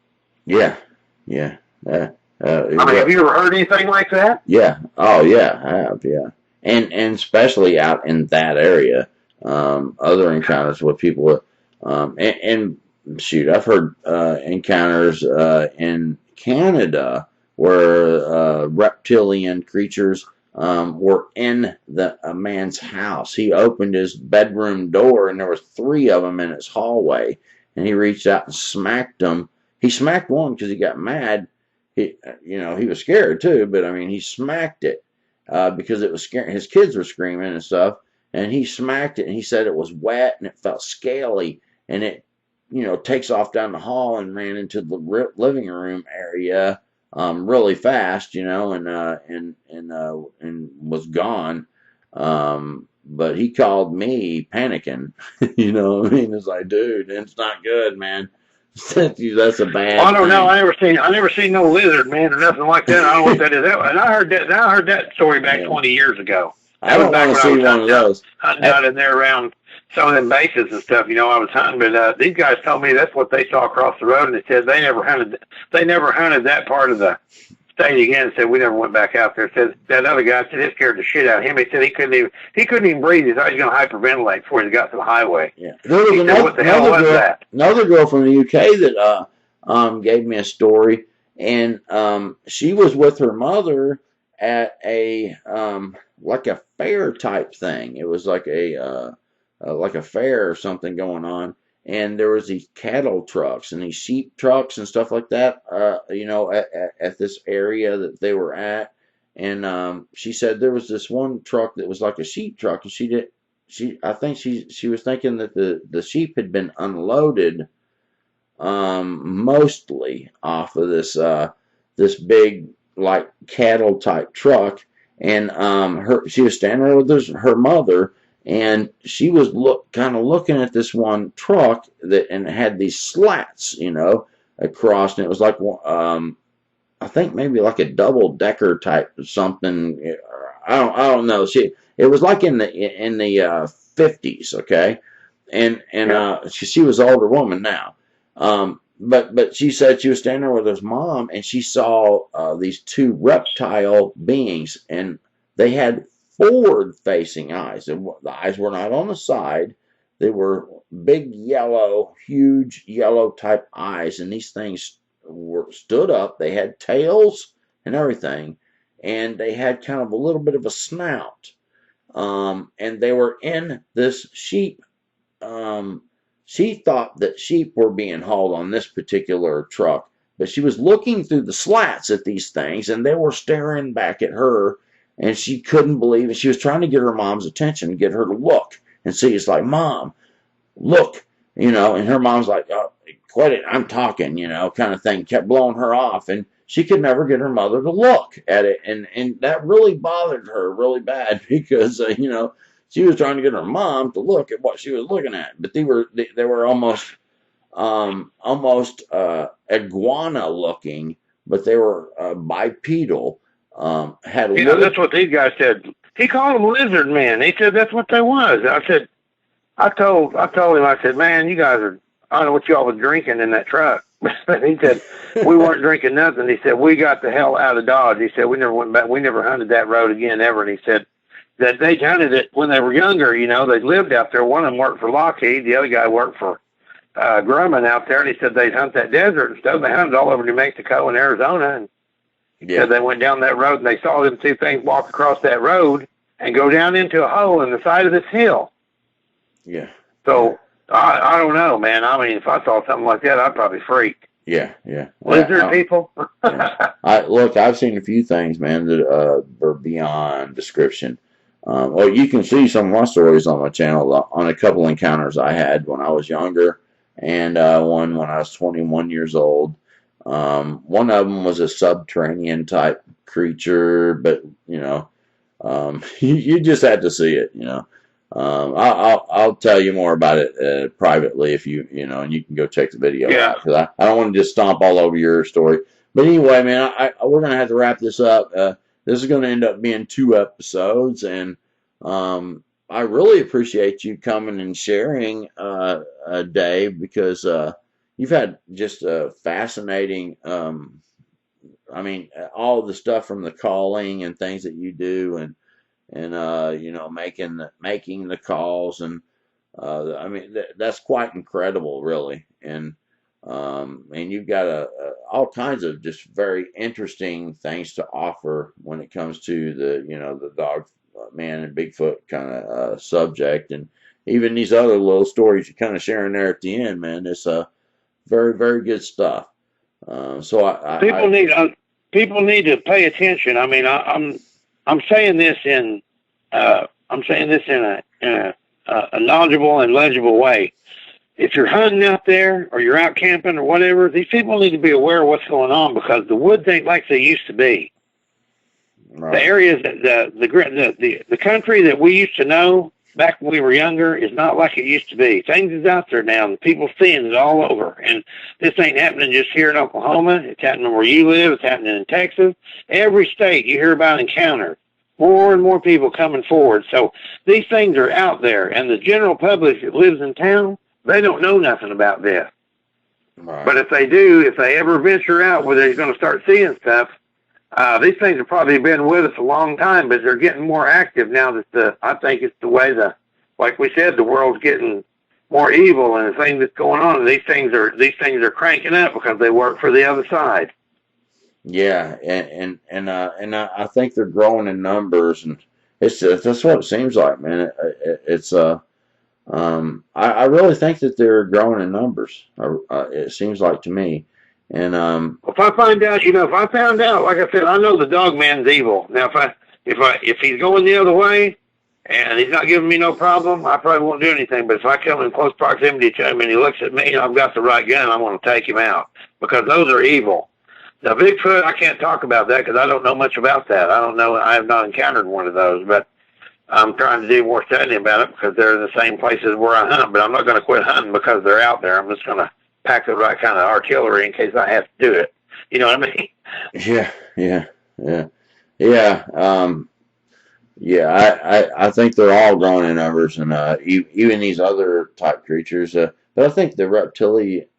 Yeah. Yeah. I mean, have you ever heard anything like that? Yeah. Oh, yeah, I have, yeah. And especially out in that area, other encounters with people, and shoot, I've heard encounters in Canada where reptilian creatures were in a man's house. He opened his bedroom door, and there were 3 of them in his hallway, and he reached out and smacked them. He smacked one because he got mad. He was scared too, but I mean, he smacked it because it was scaring. His kids were screaming and stuff, and he smacked it. And he said it was wet and it felt scaly, and it, takes off down the hall and ran into the living room area really fast, and was gone. But he called me panicking. I mean, it's like, dude, it's not good, man. That's a bad. Well, I don't know. I never seen no lizard man or nothing like that. I don't know what that is. And I heard that story back 20 years ago. I don't want to see one of those. Hunting out in there around some of them bases and stuff. I was hunting, but these guys told me that's what they saw across the road, and they said they never hunted that part of the state again. And said we never went back out there. Said that other guy said it scared the shit out of him. He said he couldn't even breathe. He thought he was going to hyperventilate before he got to the highway. Yeah, there was another girl from the UK that gave me a story, and she was with her mother at a like a fair type thing. It was like a fair or something going on, and there was these cattle trucks and these sheep trucks and stuff like that, at this area that they were at. And she said there was this one truck that was like a sheep truck, and I think she was thinking that the sheep had been unloaded, mostly off of this big like cattle type truck. And she was standing there with her mother, and she was kind of looking at this one truck and it had these slats, across, and it was like I think maybe like a double decker type of something. I don't know. It was like in the 50s, okay, and she was an older woman now. But she said she was standing there with her mom, and she saw these 2 reptile beings, and they had forward-facing eyes. And the eyes were not on the side. They were big yellow, huge yellow type eyes, and these things stood up. They had tails and everything, and they had kind of a little bit of a snout. And they were in this sheep. She thought that sheep were being hauled on this particular truck, but she was looking through the slats at these things, and they were staring back at her, and she couldn't believe it. She was trying to get her mom's attention, get her to look and see. It's like, Mom, look, and her mom's like, oh, quit it, I'm talking, kind of thing, kept blowing her off, and she could never get her mother to look at it, and that really bothered her really bad because, she was trying to get her mom to look at what she was looking at, but they were almost almost iguana looking, but they were bipedal. Had Yeah, little. that's what these guys said. He called them lizard men. He said that's what they was. I said, I told him, I said, man, you guys are, I don't know what y'all was drinking in that truck. He said, we weren't drinking nothing. He said, we got the hell out of Dodge. He said, we never went back. We never hunted that road again ever. And he said that they hunted it when they were younger. You know, they lived out there. One of them worked for Lockheed. The other guy worked for Grumman out there. And he said they'd hunt that desert and stuff. They hunted all over New Mexico and Arizona. And he Yeah, said they went down that road and they saw them two things walk across that road and go down into a hole in the side of this hill. yeah, So I don't know, man. I mean, if I saw something like that, I'd probably freak. yeah, yeah. Lizard people. Yeah. I've seen a few things, man, that are beyond description. Well, you can see some of my stories on my channel on a couple encounters I had when I was younger, and one when I was 21 years old. One of them was a subterranean type creature, but you just had to see it, I'll tell you more about it privately if and you can go check the video Yeah. out, because I don't want to just stomp all over your story. But anyway, man, we're gonna have to wrap this up. This is gonna end up being 2 episodes, and I really appreciate you coming and sharing, Dave, because you've had just a fascinating. I mean, all the stuff from the calling and things that you do, and making the calls, and I mean that's quite incredible, really. And you've got all kinds of just very interesting things to offer when it comes to the dog man and Bigfoot kind of subject, and even these other little stories you're kind of sharing there at the end, man. It's very, very good stuff. So people need to pay attention. I mean, I'm saying this in a knowledgeable and legible way. If you're hunting out there or you're out camping or whatever, these people need to be aware of what's going on, because the woods ain't like they used to be. right. The areas that the country that we used to know back when we were younger is not like it used to be. Things is out there now, and people seeing it all over. And this ain't happening just here in Oklahoma. It's happening where you live. It's happening in Texas. Every state you hear about encounters. More and more people coming forward. So these things are out there, and the general public that lives in town, they don't know nothing about this. Right. But if they do, if they ever venture out where they're going to start seeing stuff, these things have probably been with us a long time, but they're getting more active now that I think it's the way like we said, the world's getting more evil, and the thing that's going on, and these things are cranking up because they work for the other side. Yeah, and I think they're growing in numbers, and that's what it seems like, man. I really think that they're growing in numbers. It seems like to me, and If I find out, like I said, I know the Dogman's evil. Now, if he's going the other way and he's not giving me no problem, I probably won't do anything. But if I come in close proximity to him and he looks at me and I've got the right gun, I'm going to take him out, because those are evil. Now, Bigfoot, I can't talk about that because I don't know much about that. I don't know. I have not encountered one of those, but I'm trying to do more studying about it because they're in the same places where I hunt. But I'm not going to quit hunting because they're out there. I'm just going to pack the right kind of artillery in case I have to do it. You know what I mean? yeah. I think they're all growing in numbers, and even these other type creatures. But I think the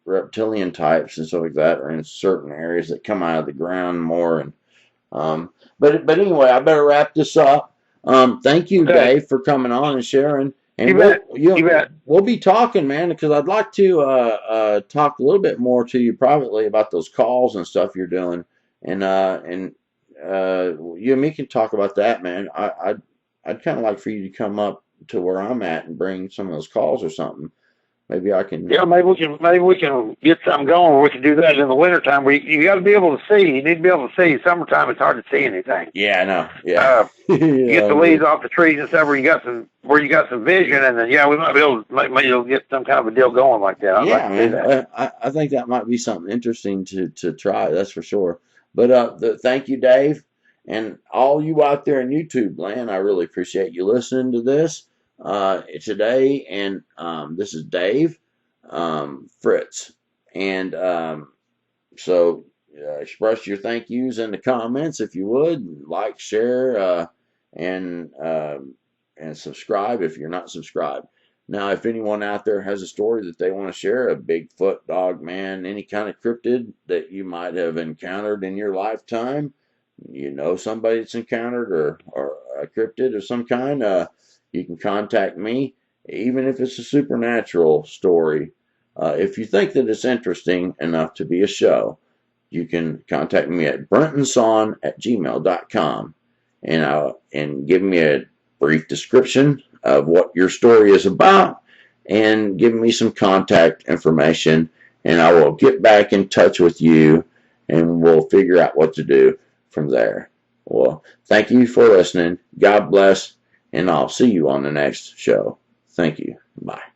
reptilian types and stuff like that are in certain areas that come out of the ground more. And but anyway, I better wrap this up. Thank you, Okay. Dave, for coming on and sharing. And You bet. We'll be talking, man, because I'd like to talk a little bit more to you privately about those calls and stuff you're doing, and you and me can talk about that, man. I'd kind of like for you to come up to where I'm at and bring some of those calls or something. Maybe I can. Yeah, maybe we can get something going where we can do that in the wintertime. Where you got to be able to see. You need to be able to see. Summertime, it's hard to see anything. Yeah, I know. Yeah. You get the leaves off the trees and stuff where you got some vision, and then we might be able to get some kind of a deal going like that. I'd like to do that. I think that might be something interesting to try. That's for sure. But thank you, Dave, and all you out there in YouTube land. I really appreciate you listening to this today. And this is Dave Fritz. And so express your thank yous in the comments if you would. Like, share, and subscribe if you're not subscribed. Now, if anyone out there has a story that they want to share, a Bigfoot, Dogman, any kind of cryptid that you might have encountered in your lifetime, you know somebody that's encountered or a cryptid of some kind, you can contact me, even if it's a supernatural story. If you think that it's interesting enough to be a show, you can contact me at bruntonson@gmail.com and give me a brief description of what your story is about and give me some contact information, and I will get back in touch with you and we'll figure out what to do from there. Well, thank you for listening. God bless, and I'll see you on the next show. Thank you. Bye.